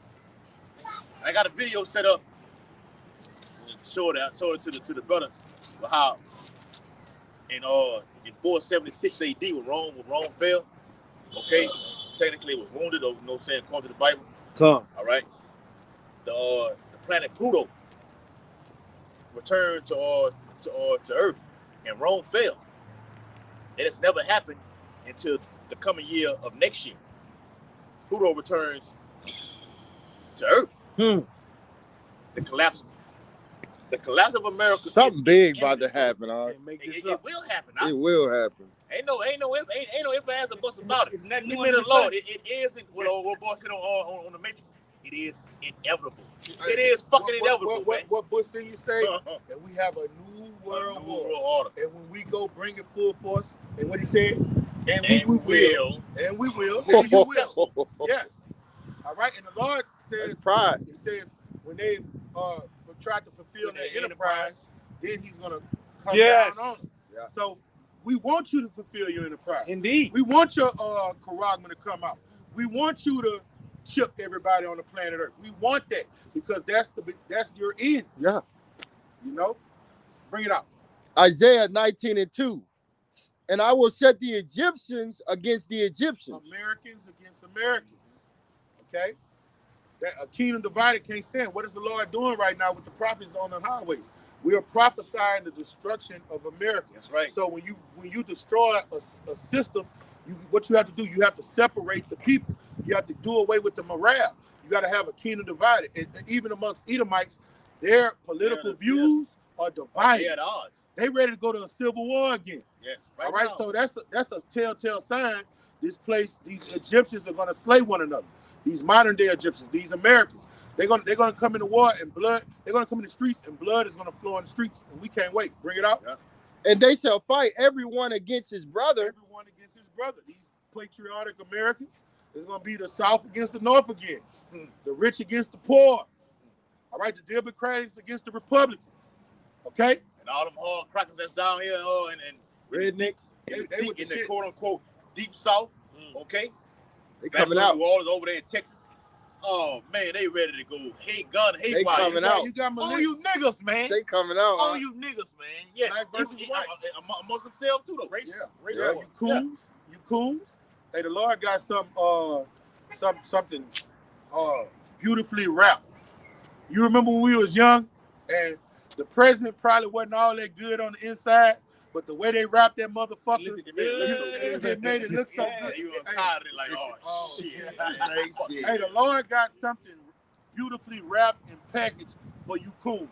I got a video set up. Showed it to the brother how in 476 AD when Rome fell. Okay, technically it was wounded, or saying according to the Bible. All right. The planet Pluto returned to Earth, and Rome fell. And it's never happened until the coming year of next year. Pluto returns to Earth. The collapse of America. Something big about to happen, huh? It will happen. It will happen. Ain't no if, ands, or buts about it. Lord, it is what old boy said on the Matrix. It is inevitable. It is fucking inevitable. What Bush you say? That we have a new world order. And when we go bring it full force, and what he said, and we will. And you will. Yes. All right. And the Lord says, pride. It says when they tried to fulfill their enterprise, then He's gonna come down on them. Yeah. So we want you to fulfill your enterprise. Indeed. We want your charagma to come out. We want you to chip everybody on the planet Earth. We want that because that's your end. Yeah. Bring it out. Isaiah 19:2. And I will set the Egyptians against the Egyptians. Americans against Americans. Okay? That a kingdom divided can't stand. What is the Lord doing right now with the prophets on the highways? We are prophesying the destruction of America. That's right. So when you destroy a system, what you have to do, you have to separate the people. You have to do away with the morale. You got to have a kingdom divided. And even amongst Edomites, their political views are divided. They're at odds. They ready to go to a civil war again. Yes. All right. Now. So that's a telltale sign. These Egyptians are going to slay one another. These modern day Egyptians, these Americans, they're gonna come into war and blood. They're gonna come in the streets and blood is gonna flow in the streets, and we can't wait. Bring it out. Yeah. And they shall fight everyone against his brother. Everyone against his brother. These patriotic Americans. It's gonna be the South against the North again. The rich against the poor. All right, the Democrats against the Republicans. Okay. And all them hard crackers that's down here and rednecks. They in the quote unquote deep South. Okay. They coming out. New Orleans over there in Texas. Oh man, they ready to go. Hey gun, hey they fire. Coming out. All you niggas, man. They coming out. All you niggas, man. Yes. Amongst themselves too, though. You coons. Hey, the Lord got some something beautifully wrapped. You remember when we was young and the present probably wasn't all that good on the inside, but the way they wrapped that motherfucker, it made it look so good. You were tired of it, like, oh shit. Hey, the Lord got something beautifully wrapped and packaged for you coons.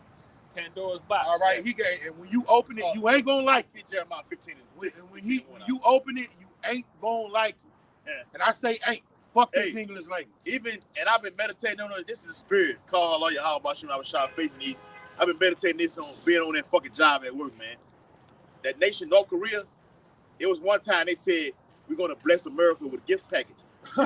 Pandora's box. All right, he gave, and when you open it, you ain't gonna like it. Jeremiah 15 And when you open it, you ain't gonna like it. Yeah. And I say ain't. Fuck this English language. And I've been meditating on it. This is a spirit. Call all your how about you when I was shot facing these. I've been meditating this on being on that fucking job at work, man. That nation, North Korea, it was one time they said, we're gonna bless America with gift packages. They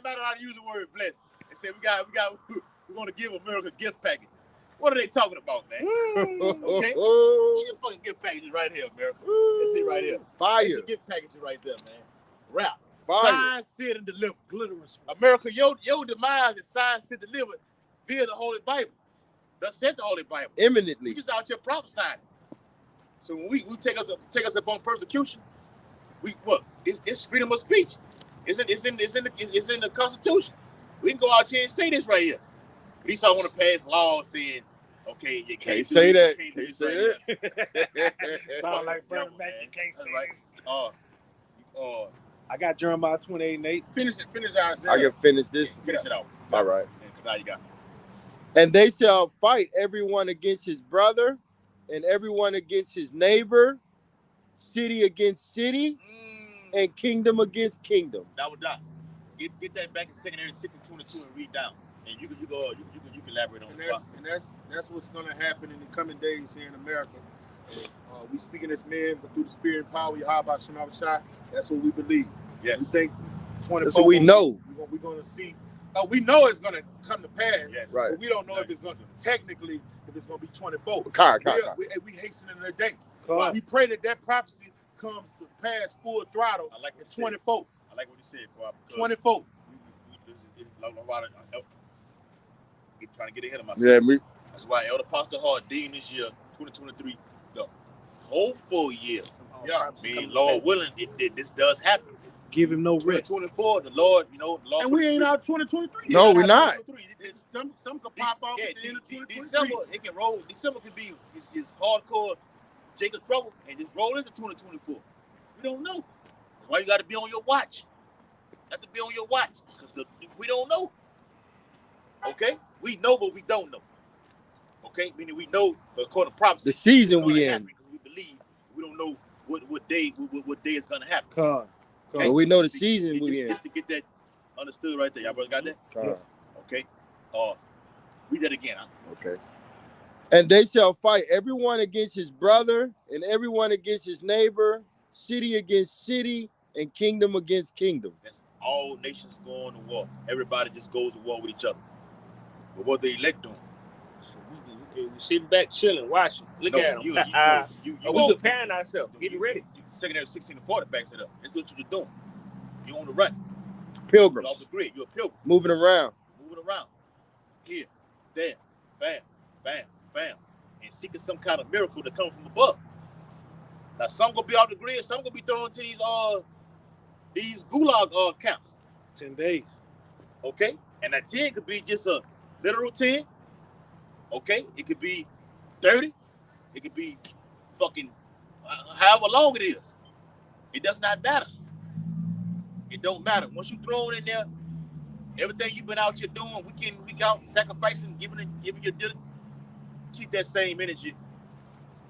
might not use the word bless. They said we're gonna give America gift packages. What are they talking about, man? Okay? Get fucking gift packages right here, America. Let's see right here. Fire. There's gift packages right there, man. Rap. Fire. Sign, sit, and deliver. Glitterous. America, your demise is sign, sit, delivered via the Holy Bible. Thus said the Holy Bible. Imminently. We just out here prophesying. So when we take us up on persecution, it's freedom of speech. It's in the Constitution. We can go out here and say this right here. At least I want to pass laws saying, okay, you can't say that. Can't say that. Sound like Brother Mac, you can't say right. I got Jeremiah 28:8. Finish Isaiah. I can finish this. Finish it out. All right. Now you got. And they shall fight everyone against his brother, and everyone against his neighbor, city against city, and kingdom against kingdom. That was done. Get that back in secondary 6:22 and read down, and you can elaborate on that. And that's what's going to happen in the coming days here in America. We speaking as men, but through the spirit and power, Yahweh Shema Shai. That's what we believe. Yes. We think 24. That's what we know. We're going to see. We know it's going to come to pass. Yes. Right. But we don't know if it's going to technically if it's going to be 24. We hastening the day. So we pray that prophecy comes to pass full throttle. I like at 24. I like what you said, Bob. 24. Trying to get ahead of myself. Yeah, That's why Elder Pastor Hart deemed this year, 2023, the hopeful year. Yeah, Lord willing, this does happen. Give him no rest. 2024, the Lord, and we ain't out 2023. No, we're not. Some could pop off at the end of 2023. December, it can roll. December could be his hardcore Jacob trouble and just roll into 2024. We don't know. That's why you got to be on your watch. You have to be on your watch because we don't know. Okay? We know, but we don't know. Okay? Meaning we know, according to prophecy, the season we in. Because we believe we don't know what day is going to happen. But we know the season we in. Just to get that understood right there. Y'all brother got that? Yes. Okay. Read that again. Huh? Okay. And they shall fight everyone against his brother, and everyone against his neighbor, city against city, and kingdom against kingdom. That's all nations going to war. Everybody just goes to war with each other. But what the elect doing? We sitting back, chilling, watching. Look at them. We preparing ourselves, getting ready. Secondary 16 to 40 backs it up. That's what you're doing. You're on the run. Pilgrims. You're off the grid. You're a pilgrim. Moving around. Here, there, bam, bam, bam. And seeking some kind of miracle to come from above. Now, some gonna be off the grid. Some gonna be thrown into these gulag camps. 10 days. Okay? And that 10 could be just a literal 10. Okay? It could be 30. It could be fucking however long it is. It does not matter. It don't matter. Once you throw it in there, everything you've been out here doing, week in, week out, sacrificing, giving your dinner, keep that same energy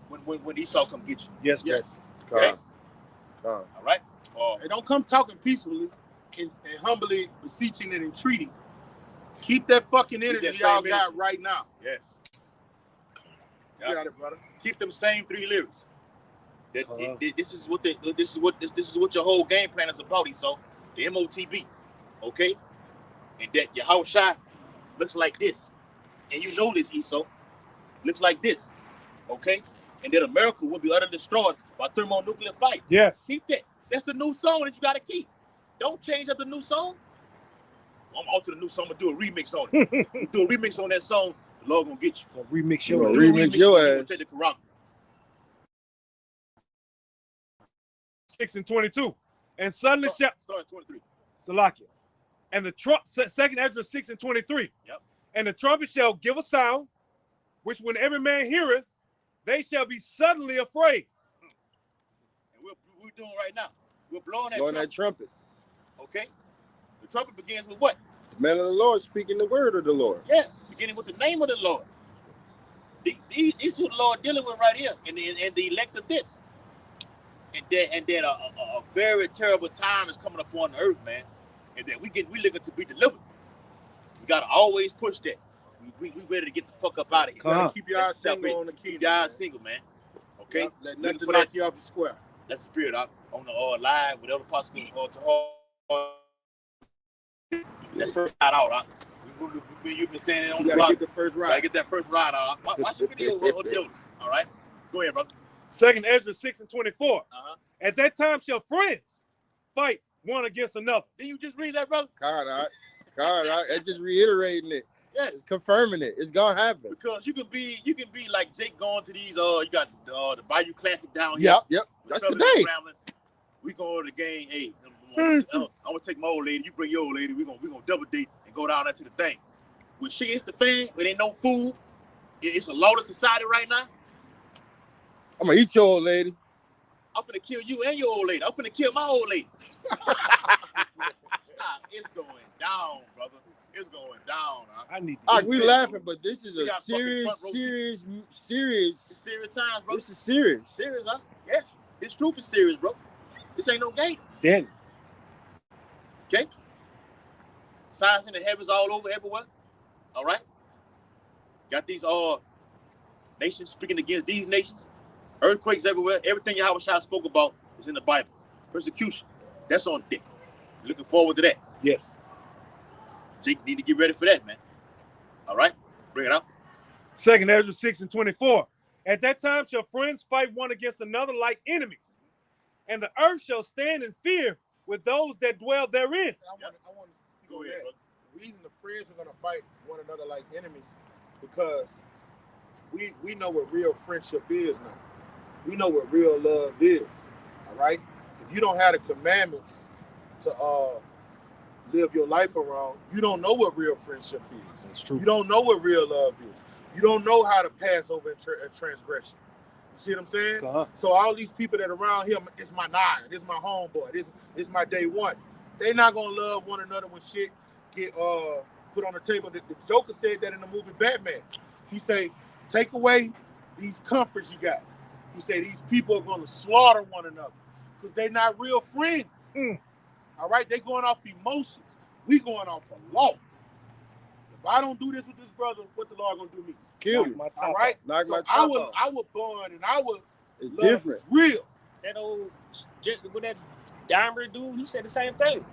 when Esau come get you. Yes. Okay? All right? And don't come talking peacefully and humbly beseeching and entreating. Keep that fucking energy y'all got right now. Yes. You got it, brother. Keep them same 3 lyrics. This is what your whole game plan is about, Esau. The MOTB. Okay? And that your house shot looks like this. And you know this, Esau. Looks like this. Okay? And that America will be utterly destroyed by thermonuclear fight. Yes. Keep that. That's the new song that you got to keep. Don't change up the new song. I'm out to the new song. I'm going to do a remix on it. Do a remix on that song. The Lord going to get you. Remix your ass. Remix your ass. Take the 6 and 22. And suddenly shall start 23. Salakia. And the trump, 2nd Ezra 6 and 23. Yep. And the trumpet shall give a sound, which when every man heareth, they shall be suddenly afraid. And we're doing right now. We're blowing that trumpet. Okay? The trumpet begins with what? The man of the Lord speaking the word of the Lord. Yeah, beginning with the name of the Lord. This is who the Lord dealing with right here, and the elect of this. And that a very terrible time is coming upon the earth, man. And that we looking to be delivered. We gotta always push that. We ready to get the fuck up out of here. Gotta keep your eyes single on the key. Keep your eyes single, man. Okay? Yep, let nothing knock you off the square. That's the spirit on the live, whatever possible that first ride out. You've been saying it on the block. Get the first ride. Gotta get that first ride out. Watch the video or do. All right? Go ahead, brother. 2nd Ezra 6 and 24. At that time shall friends fight one against another. Did you just read that, brother? God, that's just reiterating it. Yes. It's confirming it. It's gonna happen. Because you can be like Jake going to these you got the Bayou Classic down here. Yep. That's today. We go to the game. Hey, I'm gonna take my old lady. You bring your old lady. We gonna double date and go down there to the thing. When shit hits the fan, when ain't no food, it's a lawless society right now. I'm gonna eat your old lady. I'm finna kill you and your old lady. I'm finna kill my old lady. It's going down, brother. It's going down. I need to we laughing, but this is a serious times, bro. This is serious. Serious, huh? Yes. This truth is serious, bro. This ain't no game. Then. Okay? Signs in the heavens all over, everywhere. All right? Got these nations speaking against these nations. Earthquakes everywhere. Everything Yahweh Shai spoke about is in the Bible. Persecution. That's on deck. Looking forward to that. Yes. Jake need to get ready for that, man. All right? Bring it out. 2nd Ezra 6 and 24. At that time shall friends fight one against another like enemies. And the earth shall stand in fear with those that dwell therein. I want to go ahead. The reason the friends are going to fight one another like enemies because we know what real friendship is now. We know what real love is. All right? If you don't have the commandments to live your life around, you don't know what real friendship is. That's true. You don't know what real love is. You don't know how to pass over a transgression. You see what I'm saying? So all these people that are around here, it's my nine, this is my homeboy, this is my day one. They not gonna love one another when shit get put on the table. The Joker said that in the movie Batman. He say, take away these comforts you got. He said these people are gonna slaughter one another because they're not real friends. All right, they going off emotions. We going off the law. If I don't do this with this brother, what the law gonna do me? Kill you. All right. Knock So my I top would off. bond and I would. It's love different. is real. That old, with that diamond dude, he said the same thing.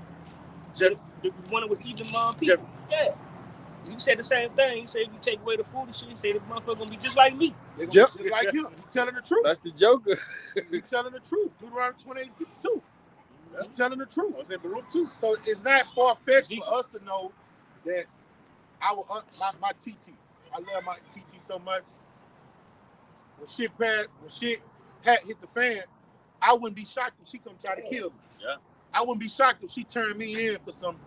Jeff, The one that was eating people. Jeff. Yeah. He said the same thing. He said if you take away the food and shit, he said the motherfucker gonna be just like me. They gonna be just like him. He telling the truth. That's the Joker. He telling the truth. Deuteronomy 28:52. He's telling the truth. I was in Baruch too. So it's not far-fetched for us to know that my TT. I love my TT so much. When shit hit the fan, I wouldn't be shocked if she come try to kill me. Yeah. I wouldn't be shocked if she turned me in for some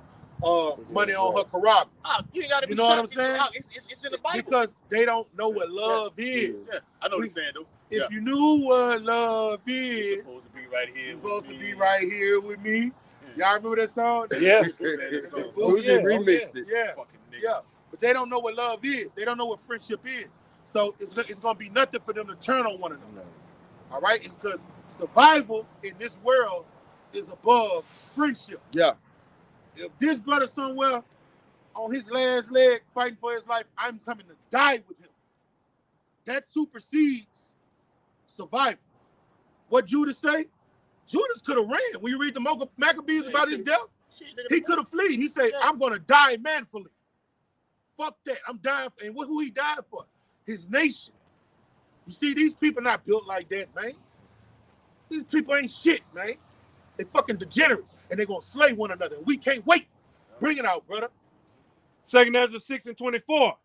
money on her corral. You ain't gotta be You know what I'm saying? It's in the Bible. Because they don't know what love is. Yeah, I know what you're saying, though. If you knew what love is, You're supposed to be right here. you're supposed to be right here with me. Y'all remember that song? Yes. Who's it remixed it? Yeah. Fucking nigga. Yeah. But they don't know what love is. They don't know what friendship is. So it's going to be nothing for them to turn on one another. All right? It's because survival in this world is above friendship. Yeah. If this brother somewhere on his last leg fighting for his life, I'm coming to die with him. That supersedes survival. What Judas say? Judas could have ran. When you read the Maccabees about his death, he could have fled. He said, I'm going to die manfully. Fuck that. I'm dying for, and who he died for? His nation. You see, these people not built like that, man. These people ain't shit, man. They fucking degenerates, and they're going to slay one another. We can't wait. Bring it out, brother. 2nd Ezra 6 and 24.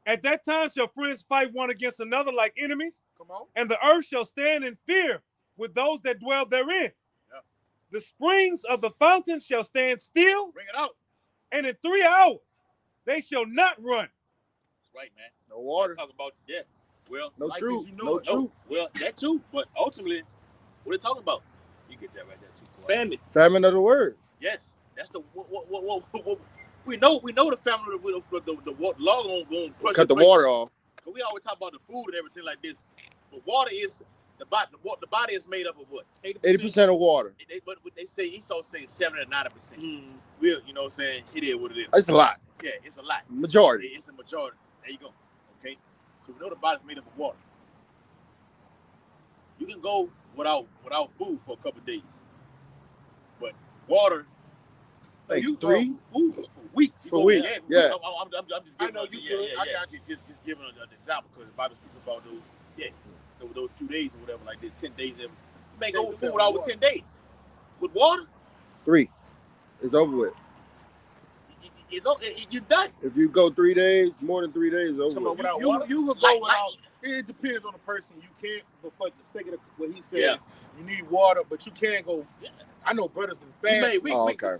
At that time shall friends fight one against another like enemies. Come on. And the earth shall stand in fear with those that dwell therein. Yeah. The springs of the fountain shall stand still, Bring it out. and in 3 hours they shall not run. That's right, man. No water. Talk about Well, No Like truth. as you know No it. truth. well, that too. But ultimately, what are they talking about? You get that right there too. Boy. Famine. Famine of the word. Yes, that's the what we know. We know the family the law going to Cut the water off. We always talk about the food and everything like this, but water is the body is made up of what? 80% of water. But they say Esau says 70 to 90%. We'll, you know what I'm saying? It is what it is. It's a lot. Yeah, it's a lot. Majority. It's a majority. There you go. Okay, so we know the body's made up of water. You can go without food for a couple of days, but water. Like you 3 food for weeks. For weeks. Yeah. Yeah. I'm just giving. I know you good. I got you. Just giving an example because the Bible speaks about those. Yeah, those few days or whatever, like that. 10 days. You may go with food over 10 days. With water, 3. It's over with. you're done. If you go 3 days, more than 3 days, it's over with. Without You water? can go without. It depends on the person. You can't, but for the sake of what he said, you need water, but you can't go. I know brothers and fast. Okay.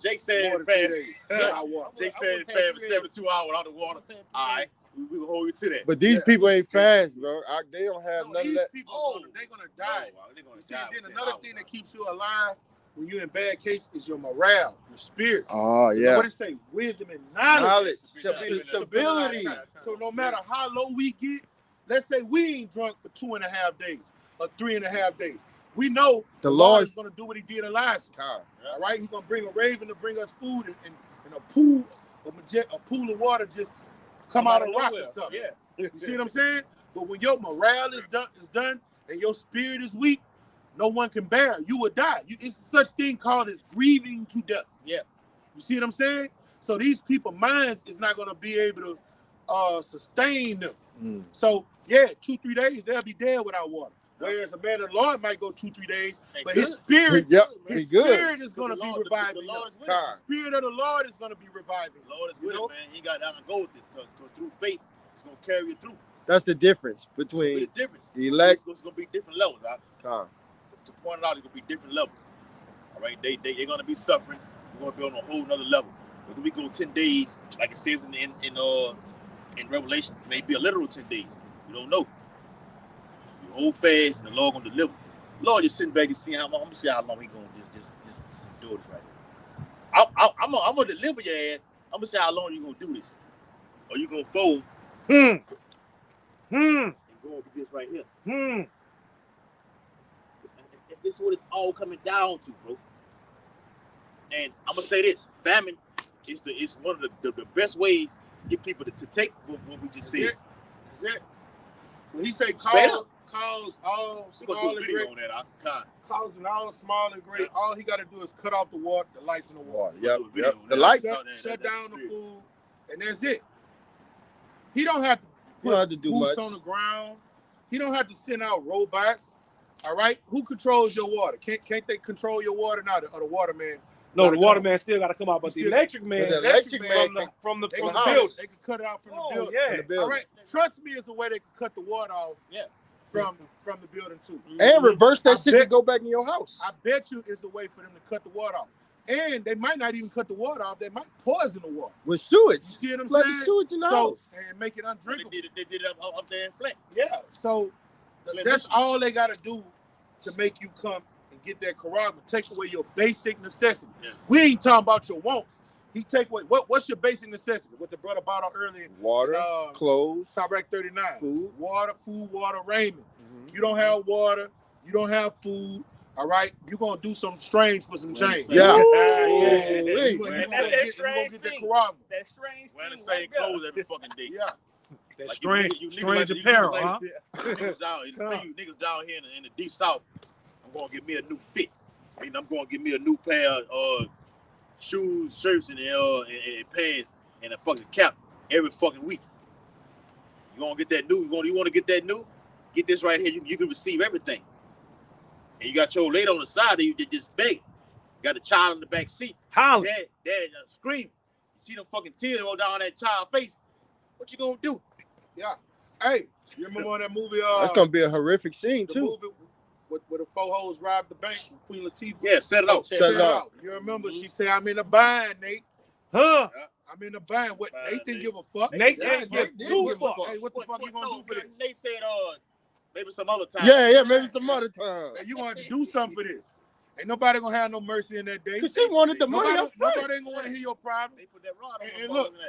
Jake said more it than 3 fast. days without water. Jake said it fast for 72 hours without the water. All right, we will hold you to that. But these people ain't fast, bro. They don't have No, none of these that. people, they're gonna die. They're gonna You see, die then within another hours, thing that bro. keeps you alive when you're in bad case is your morale, your spirit. Oh, You know yeah. what it say? Wisdom and knowledge. Knowledge. Stability. Stability. So no matter how low we get, let's say we ain't drunk for 2.5 days or 3.5 days. We know The Lord Lord is going to do what he did Elijah. God. All right? He's going to bring a raven to bring us food and a pool of water just come out of rock or something. Yeah. You see what I'm saying? But when your morale is done and your spirit is weak, no one can bear it. You will die. It's such thing called as grieving to death. Yeah. You see what I'm saying? So these people's minds is not going to be able to sustain them. So, 2-3 days, they'll be dead without water. Whereas a man of the Lord might go 2-3 days, but his spirit, his spirit is going to be reviving. The spirit of the Lord is going to be reviving. The Lord is with it, man. He got down and go with this because through faith, it's going to carry you through. That's the difference between the elect. It's going to be different levels. God. To point it out, it's going to be different levels. All right, they're going to be suffering. We're going to be on a whole nother level. Whether we go 10 days, like it says in Revelation, it may be a literal 10 days. You don't know. You hold fast, and the Lord going to deliver. The Lord just sitting back and see how long. I'm going to see how long He going to just endure this right here. I'm going to deliver your ass. I'm going to see how long you going to do this. Or you going to fold. And go over this right here. This is what it's all coming down to, bro. And I'm gonna say this: famine is one of the best ways to get people to take what we just said. That's it. When he say cause all small and great, cause and all small and great, all he got to do is cut off the water, the lights in the water. Yep. The lights. Shut down the food, and that's it. He don't have to put do boots much on the ground. He don't have to send out robots. All right, who controls your water? Can't they control your water now? Or the waterman? No, the waterman still got to come out, but the electric man, from the building. They can cut it out from the building. Yeah. All right, trust me, it's a way they can cut the water off. Yeah. From the building too. And reverse that shit to go back in your house. I bet you it's a way for them to cut the water off. And they might not even cut the water off. They might poison the water. With sewage. You see what I'm Flood saying? the sewage in the house. And make it undrinkable. They did it up there in Flint. Yeah. So that's all they got to do to make you come and get that Quran, take away your basic necessity. Yes. We ain't talking about your wants. He take away what's your basic necessity? What the brother bought out earlier. Water, clothes, Sirach 39. food, water, raiment. You don't have water, you don't have food. All right, you're gonna do something strange for some change. Yeah. That's that strange thing. That strange thing. Wearing the same clothes every fucking day. Yeah. That Like strange apparel, huh? Niggas down here in the deep south, I'm gonna get me a new fit. I mean, I'm gonna get me a new pair of shoes, shirts, and pants, and a fucking cap every fucking week. You gonna get that new? You want to get that new? Get this right here. You can receive everything. And you got your lady on the side of you that just begging. You got a child in the back seat. Holla. Dad screaming. You see them fucking tears roll down that child's face. What you gonna do? Yeah. Hey, you remember on that movie? that's gonna be a horrific scene the too. movie with the four hoes robbed the bank with Queen Latifah. Yeah, set it out. Set it out. You remember she said, I'm in a bind, Nate. Huh? I'm in a bind. What Nate didn't give a fuck. Nate Yeah, didn't give didn't two give a fucks. Hey, what the fuck you gonna do for this? They said, maybe some other time. Yeah, maybe some other time. Hey, you gonna have to do something for this. Ain't nobody gonna have no mercy in that day. Because she wanted the money up front. Nobody ain't gonna want to hear your problem. They put that rod on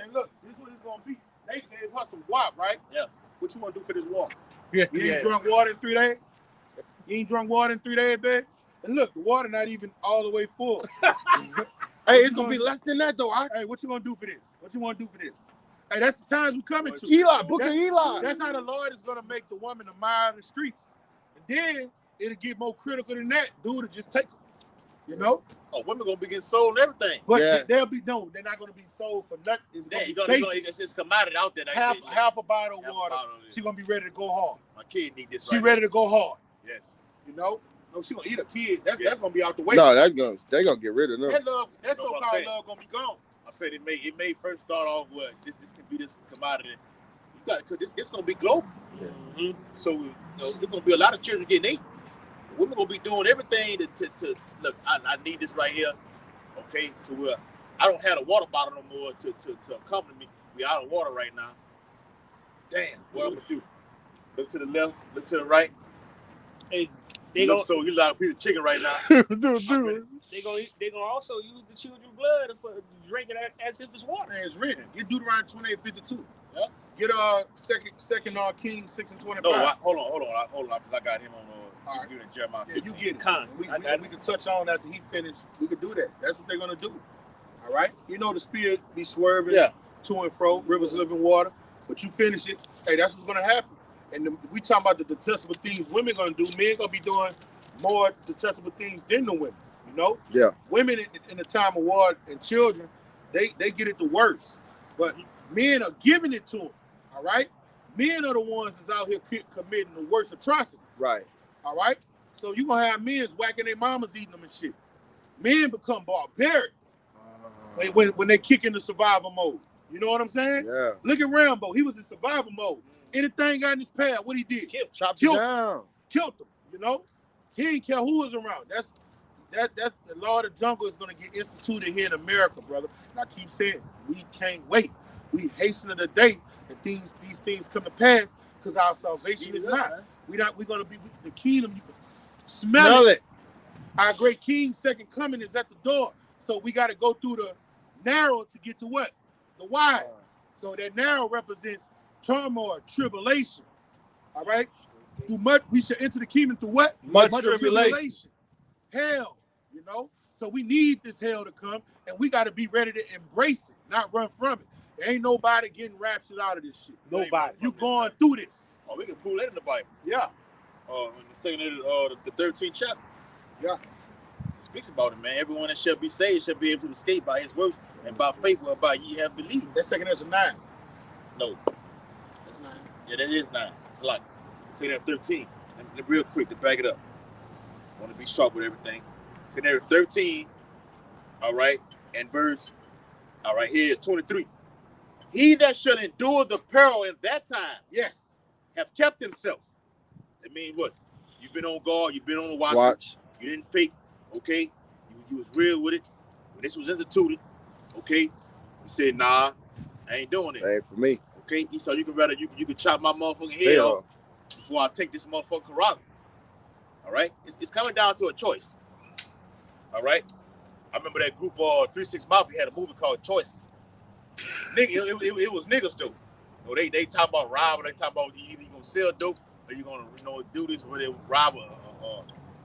And look, this is what it's gonna be. They gave her some guap, right? Yeah. What you gonna do for this water? Yeah. You ain't drunk water in 3 days? You ain't drunk water in 3 days, babe? And look, the water not even all the way full. Hey, it's gonna be less than that though. Hey, what you gonna do for this? What you wanna do for this? Hey, that's the times we coming to. Eli, Booker Eli. That's how the Lord is gonna make the woman a mile in the streets. And then it'll get more critical than that. Dude, to just take them. You know? Oh, women gonna be getting sold and everything. But Yeah. they're not gonna be sold for nothing. It's Yeah, gonna be it's just commodity out there. half a bottle of Half a water. bottle of this. She gonna be ready to go hard. My kid need this. She ready to go hard. Yes. You know? No, she gonna eat a kid. That's gonna be out the way. No, they gonna get rid of them. That love, that Know what I'm so-called saying? love gonna be gone. I said it may first start off with this can be this commodity. You got to this gonna be global. Mm-hmm. So there's gonna be a lot of children getting ate. Women gonna be doing everything to look. I need this right here, okay? To where I don't have a water bottle no more to accompany me. We out of water right now. Damn, what I'm gonna do? Look to the left, look to the right. Hey, So you like a piece of chicken right now. Dude. They gonna also use the children's blood for drinking as if it's water. Man, it's written. Get Deuteronomy 28:52. Yep. Get second King 6:25. No, hold on, because I got him on All right. Jeremiah 15. Yeah, you get it. Con. We can touch on after he finished. We could do that. That's what they're gonna do. All right. You know the spirit be swerving to and fro, rivers of living water. But you finish it. Hey, that's what's gonna happen. And we talking about the detestable things women gonna do. Men gonna be doing more detestable things than the women. You know. Yeah. Women in the time of war and children, they get it the worst. But men are giving it to them. All right. Men are the ones that's out here committing the worst atrocity. Right. All right? So you're going to have men whacking their mamas, eating them and shit. Men become barbaric when they kick into survival mode. You know what I'm saying? Yeah. Look at Rambo. He was in survival mode. Anything got in his path, what he did? Chopped Killed it down. Killed them, you know? He didn't care who was around. That's the law of the jungle is going to get instituted here in America, brother. And I keep saying, we can't wait. We hasten to the day that these things come to pass because our salvation is not. We're going to be the kingdom. You can smell it. Our great King's second coming is at the door. So we got to go through the narrow to get to what? The wide. So that narrow represents turmoil, tribulation. All right? Through much, we should enter the kingdom through what? Much tribulation. Hell, you know? So we need this hell to come, and we got to be ready to embrace it, not run from it. There ain't nobody getting raptured out of this shit. Nobody. You going through this. Oh, we can pull that in the Bible. Yeah. In the second, the 13th chapter. Yeah. It speaks about it, man. Everyone that shall be saved shall be able to escape by his works and by faith whereby ye have believed. That's second Ezra 9. No. That's 9. Yeah, that is 9. It's a lot. Say that 13. And real quick to back it up. I want to be sharp with everything. Say there 13, all right, and verse, all right, here is 23. He that shall endure the peril in that time, Yes. have kept himself. That means what? You've been on guard, you've been on the watch. You didn't fake, okay? You was real with it. When this was instituted, okay? You said, nah, I ain't doing it. Ain't for me. Okay, Esau, you can chop my motherfucking head off before I take this motherfucking Quran. All right? It's coming down to a choice. All right? I remember that group 3 6 Mafia had a movie called Choices. It was niggas though. You know, they talk about robbing, they talk about either you gonna sell dope or you gonna do this where they rob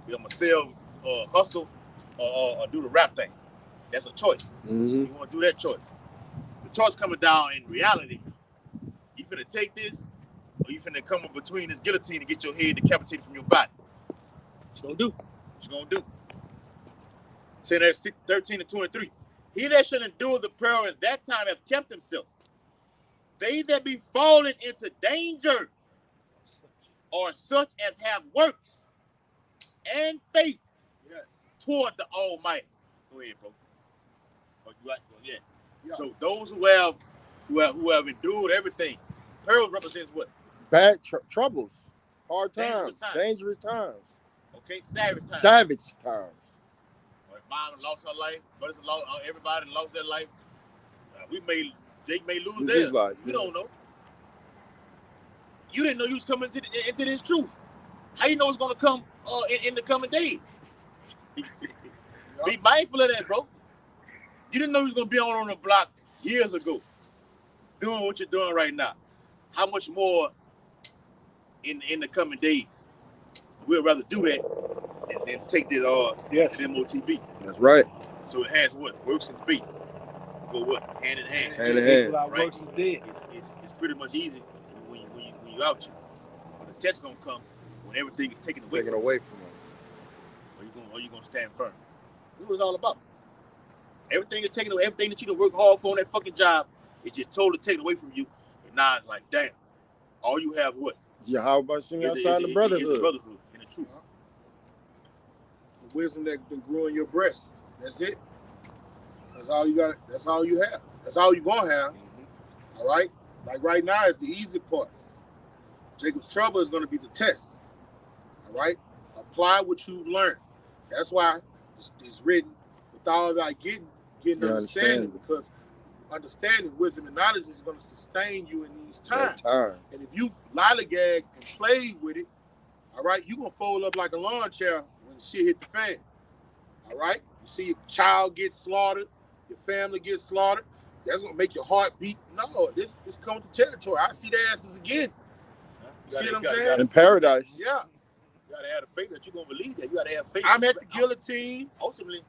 you gonna sell hustle or do the rap thing. That's a choice. Mm-hmm. You wanna do that choice. The choice coming down in reality. You finna take this or you finna come in between this guillotine and get your head decapitated from your body. What you gonna do? What you gonna do? Say that 13 and 23. He that should endure the peril in that time have kept himself. They that be fallen into danger are such as have works and faith toward the Almighty. Go ahead, bro. Oh, you right? Yeah. So those who have endured everything. Peril represents what? Bad troubles, hard times, Dangerous times. dangerous times. Okay, savage times. Savage times. Mom lost her life. Brothers lost. Everybody lost their life. Jake may lose Lose theirs. his life, We yeah. don't know. You didn't know you was coming into this truth. How you know it's gonna come in the coming days? Be mindful of that, bro. You didn't know you was gonna be on the block years ago, doing what you're doing right now. How much more in the coming days? We'd rather do that than take this MOTB. That's right. So it has what? Works and faith. Go what? Hand in hand. Hand in hand. Without Right? works is dead. It's pretty much easy when you out here. But the test gonna come when everything is taken away. Taken away from us. Or you gonna stand firm. This is what it's all about. Everything is taken away. Everything that you done work hard for on that fucking job is just totally taken away from you. And now it's like, damn. All you have what? Yahweh sing outside the brotherhood. It's the brotherhood and the truth. The wisdom that grew in your breast. That's it. That's all you got. That's all you have. That's all you're gonna have. All right. Like right now is the easy part. Jacob's trouble is gonna be the test. All right. Apply what you've learned. That's why it's written with all that getting understanding, because understanding, wisdom, and knowledge is going to sustain you in these times. And if you lollygag and play with it, all right, you're going to fold up like a lawn chair when shit hit the fan. All right? You see your child get slaughtered, your family get slaughtered. That's going to make your heart beat. No, this comes to territory. I see their asses again. You see what I'm saying? In paradise. Yeah. You gotta have the faith that you're gonna believe that. You gotta have faith. I'm at the guillotine. Ultimately,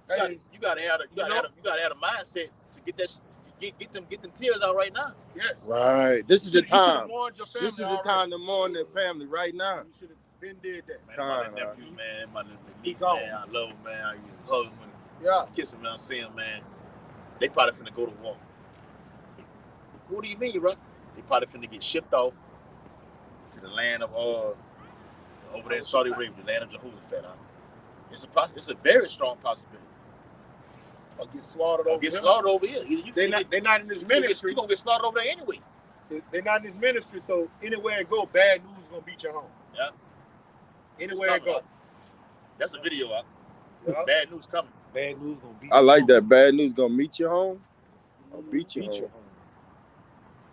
Hey, you gotta have a mindset to get them tears out right now. Yes. Right. This is the time. This This is the time to mourn their family right now. You should have been did that. Man, my nephew, man, my little niece, man, I love him, man. I used to hug him and kiss him, man. I see him, man. They probably finna go to war. What do you mean, bro? They probably finna get shipped off to the land of over there in Saudi Arabia, the land of Jehoshaphat. It's a very strong possibility. Or get slaughtered over here. They're not in this ministry. You're gonna get slaughtered over there anyway. They're not in this ministry, so anywhere it go, bad news is gonna beat you home. Yeah. Anywhere it go. That's a video out. Yeah. Bad news coming. Bad news gonna beat I you like home. that. Bad news gonna meet you home or beat you home.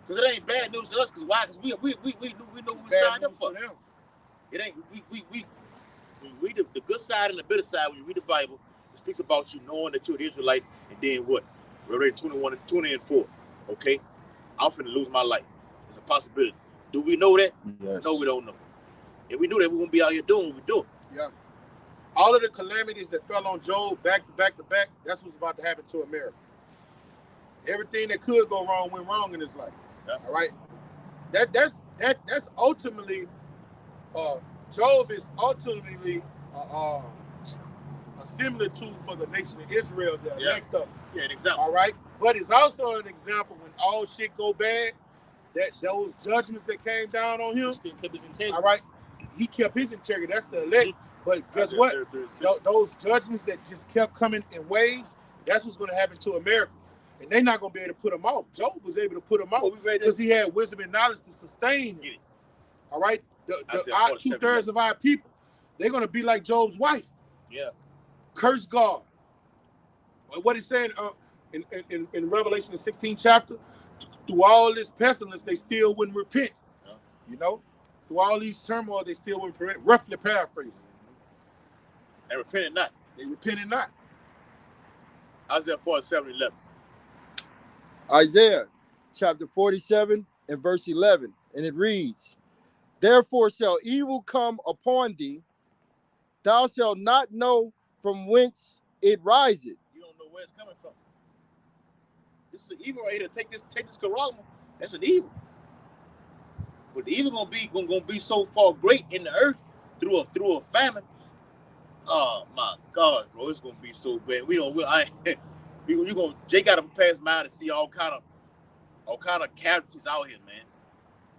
Because it ain't bad news to us. Because why? Because we know we signed up for. It ain't we when you read the good side and the bitter side. When you read the Bible, it speaks about you knowing that you're an Israelite, and then what? Revelation 20 and 4. Okay, I'm finna lose my life. It's a possibility. Do we know that? Yes. No, we don't know. If we knew that, we wouldn't be out here doing what we do. Yeah. All of the calamities that fell on Job back to back to back, that's what's about to happen to America. Everything that could go wrong went wrong in his life. Yeah. All right. That's ultimately Job is ultimately a similitude for the nation of Israel, the elect of. Yeah, an example. All right. But it's also an example when all shit go bad, that those judgments that came down on him. Still kept his integrity. All right. He kept his integrity. That's the elect. But guess what? Those judgments that just kept coming in waves, that's what's going to happen to America. And they're not going to be able to put them off. Job was able to put them off because he had wisdom and knowledge to sustain him. All right? Our 2/3 of our people, they're going to be like Job's wife. Yeah. Curse God. What he's saying in Revelation, the 16th chapter, through all this pestilence, they still wouldn't repent. Yeah. You know? Through all these turmoil, they still wouldn't repent. Roughly paraphrasing. They repented not. They repented not. Isaiah 47:11. Isaiah chapter 47 and verse 11. And it reads, therefore shall evil come upon thee. Thou shalt not know from whence it riseth. You don't know where it's coming from. This is an evil right here. Take this corona. That's an evil. But the evil gonna be so far great in the earth through a famine. Oh my God, bro, it's gonna be so bad. Jay gotta prepare his mind to see all kind of casualties out here, man.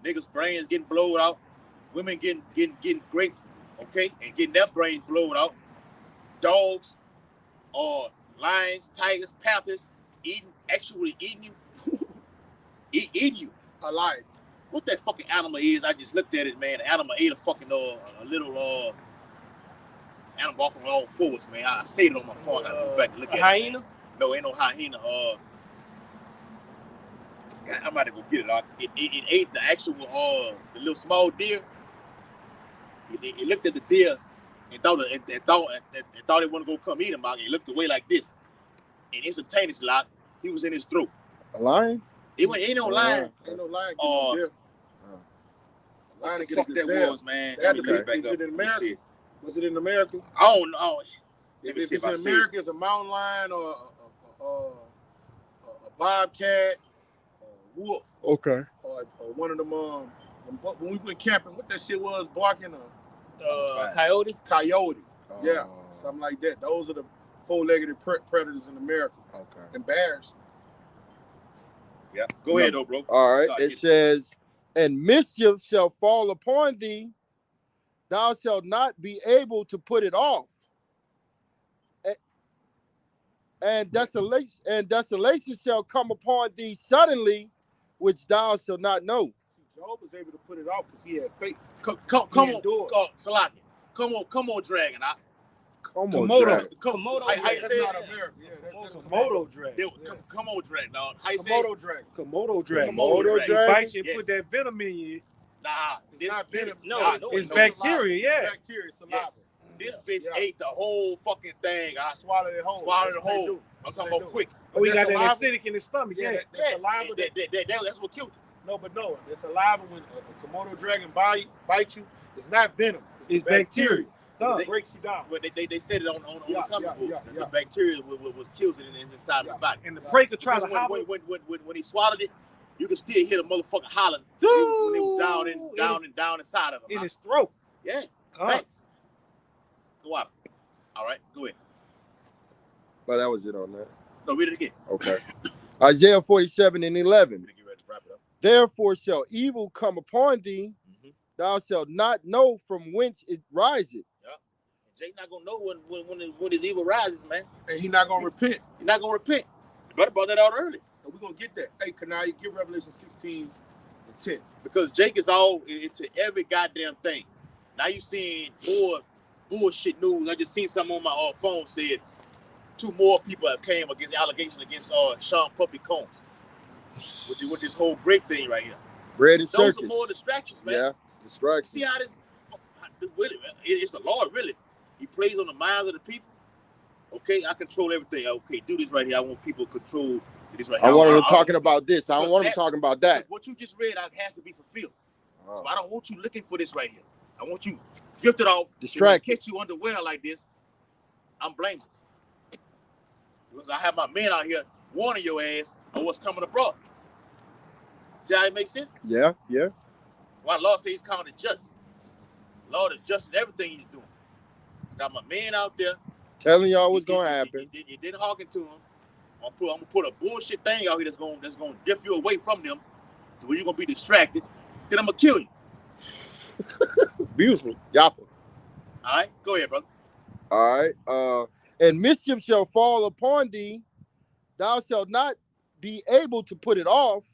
Niggas' brains getting blown out, women getting raped, okay, and getting their brains blown out. Dogs, or lions, tigers, panthers, eating you, eating you alive. What that fucking animal is? I just looked at it, man. The animal ate a fucking a little And I'm walking on all fours, man. I saved it on my phone. I gotta go back and look at hyena? it. No, ain't no hyena. God, I'm about to go get it. It ate the actual the little small deer. It looked at the deer and thought it wanted to go come eat him. He looked away like this, and instantaneously, he was in his throat. A lion? Ain't no lion. Ain't no lion getting no deer. Lion get fuck that was, man. Was it in America? Was it in America? I don't know. If it's in America, it's a mountain lion or a bobcat or a wolf. Okay. Or one of them. When we went camping, what that shit was barking? Coyote. Coyote. Yeah, something like that. Those are the four-legged predators in America. Okay. And bears. Yeah. Go ahead, though, bro. All right. It says, "And mischief shall fall upon thee; thou shalt not be able to put it off. And desolation shall come upon thee suddenly, which thou shalt not know." See, Job was able to put it off because he had faith. Come on, Salaki. Come on, Dragon. Komodo. How you say it? Not America. Yeah, that's Komodo dragon. Come on, Dragon, dog. How you say Komodo dragon. Komodo dragon. Komodo He dragon? bites you and put that venom in you. Nah, It's not venom. It's bacteria, yeah. It's bacteria, saliva. Yes. This bitch ate the whole fucking thing. I swallowed it whole. I'm talking about quick. Oh, he got that acidic in his stomach. Yeah. Saliva. That's what killed him. No. The saliva when a Komodo dragon bite you, it's not venom. It's bacteria. It breaks you down. But they said it on the comic book. The bacteria was killed inside of the body. And the prey could try to hobble. When he swallowed it, you could still hear the motherfucker hollering when it was down inside of him. In his throat. Yeah. Thanks. Go out. All right, go ahead. But that was it on that. No, read it again. Okay. Isaiah 47:11. "Therefore shall evil come upon thee; thou shalt not know from whence it riseth." Yeah. Jake not gonna know when his evil rises, man. And he's not gonna repent. He's not gonna repent. You better brought that out early. And we're gonna get that. Hey, Kanai, give Revelation 16:10. Because Jake is all into every goddamn thing. Now you seeing more bullshit news. I just seen something on my phone said 2 more people have came against allegations against Sean Puffy Combs with this whole break thing right here. Bread and Those circus. are more distractions, man. Yeah, it's distractions. See how this really, it's the Lord, really. He plays on the minds of the people. Okay, I control everything. Okay, do this right here. I want people to control this right here. I want them talking about this. I don't want them talking about that. What you just read has to be fulfilled. So I don't want you looking for this right here. I want you drift it off. Distracted. Catch you underwear like this. I'm blameless. Because I have my men out here warning your ass on what's coming abroad. See how it makes sense? Yeah. Why the Lord says he's counted just. Lord is just in everything he's doing. I got my men out there. Telling y'all what's going to happen. You didn't hearken to him. I'm gonna put a bullshit thing out here that's gonna drift you away from them to where you're gonna be distracted. Then I'm gonna kill you. Beautiful. Yappa. All right, go ahead, brother. All right. And mischief shall fall upon thee; thou shalt not be able to put it off.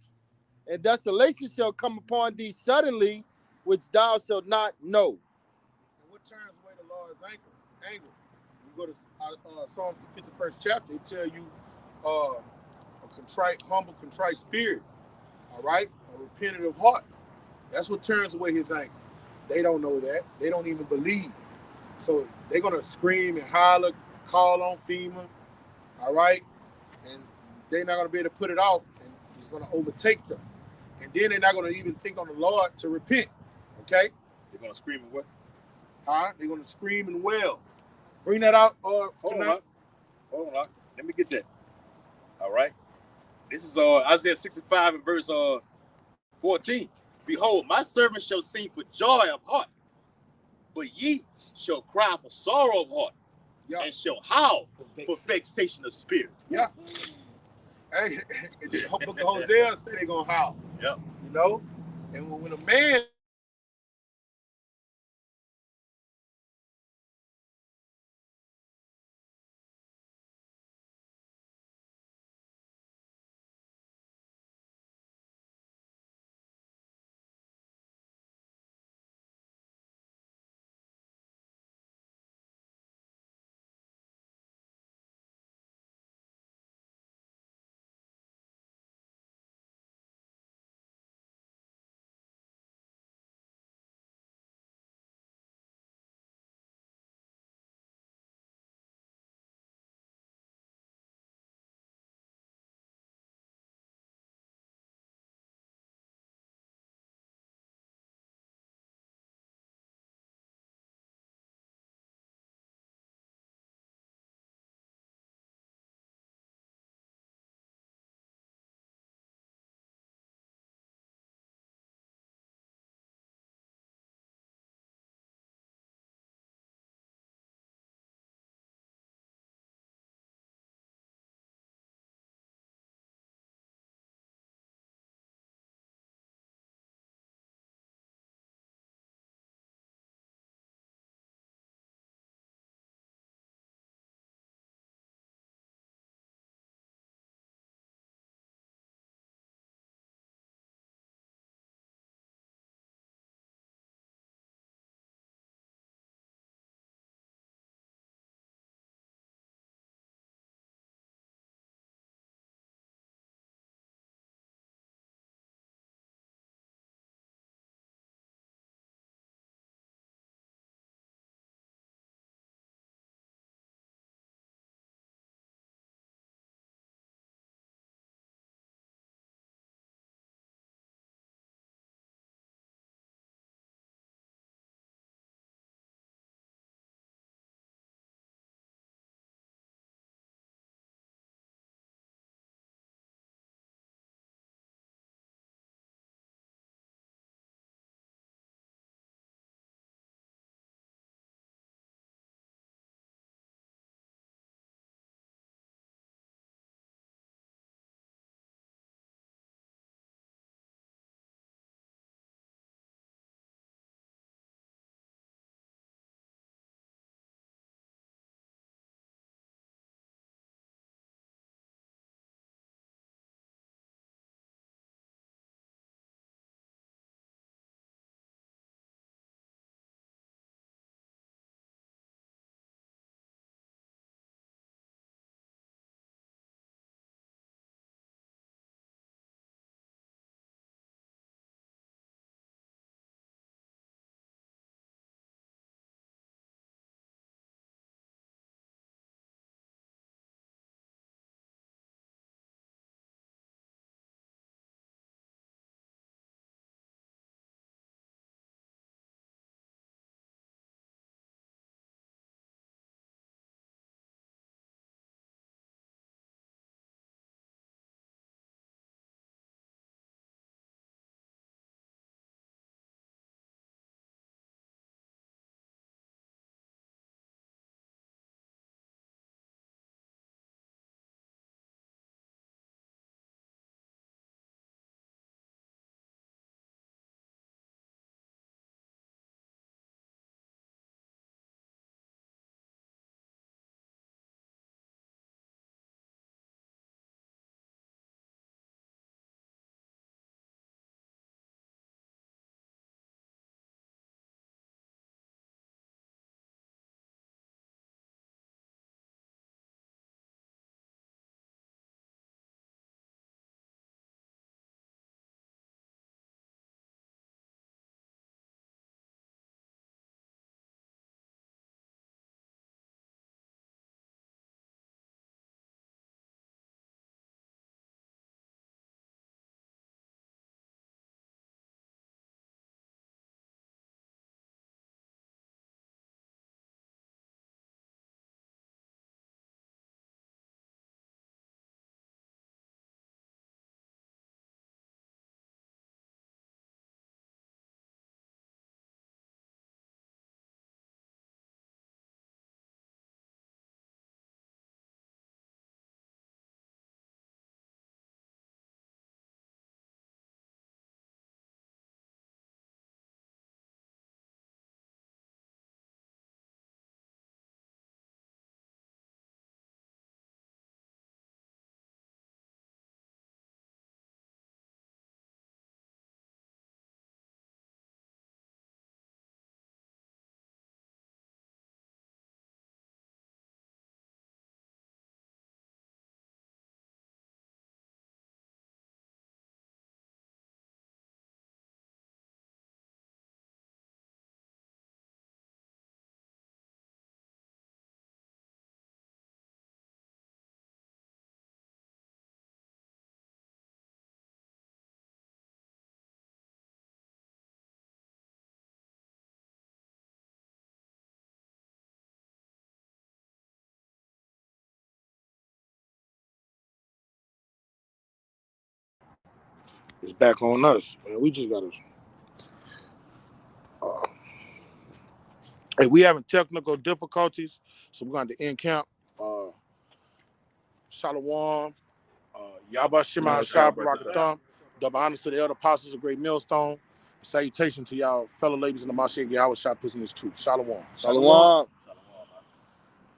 And desolation shall come upon thee suddenly, which thou shalt not know. And what turns away the Lord's anger? You go to Psalms the 51st chapter. It tell you a humble, contrite spirit. All right, a repentant heart. That's what turns away his anger. They don't know that. They don't even believe. So they're gonna scream and holler, call on FEMA. All right, and they're not gonna be able to put it off, and it's gonna overtake them. And then they're not gonna even think on the Lord to repent. Okay? They're gonna scream and what? They're gonna scream and wail. Bring that out. Hold on. Let me get that. All right. This is Isaiah 65 and verse 14. Behold, my servant shall sing for joy of heart, but ye shall cry for sorrow of heart, and shall howl for vexation of spirit. Yeah. Hey, the book of Hosea say they're gonna howl. Yeah. You know? And when a man It's back on us. Man, we just gotta. Hey, we having technical difficulties, so we're going to end camp. Shalom. Yabba Shema Shab Barakatham. Double honors to the elder apostles of Great Millstone. Salutation to y'all fellow ladies in the Mashiach Yahweh Shah Prison is truth. Shalom. Shalom.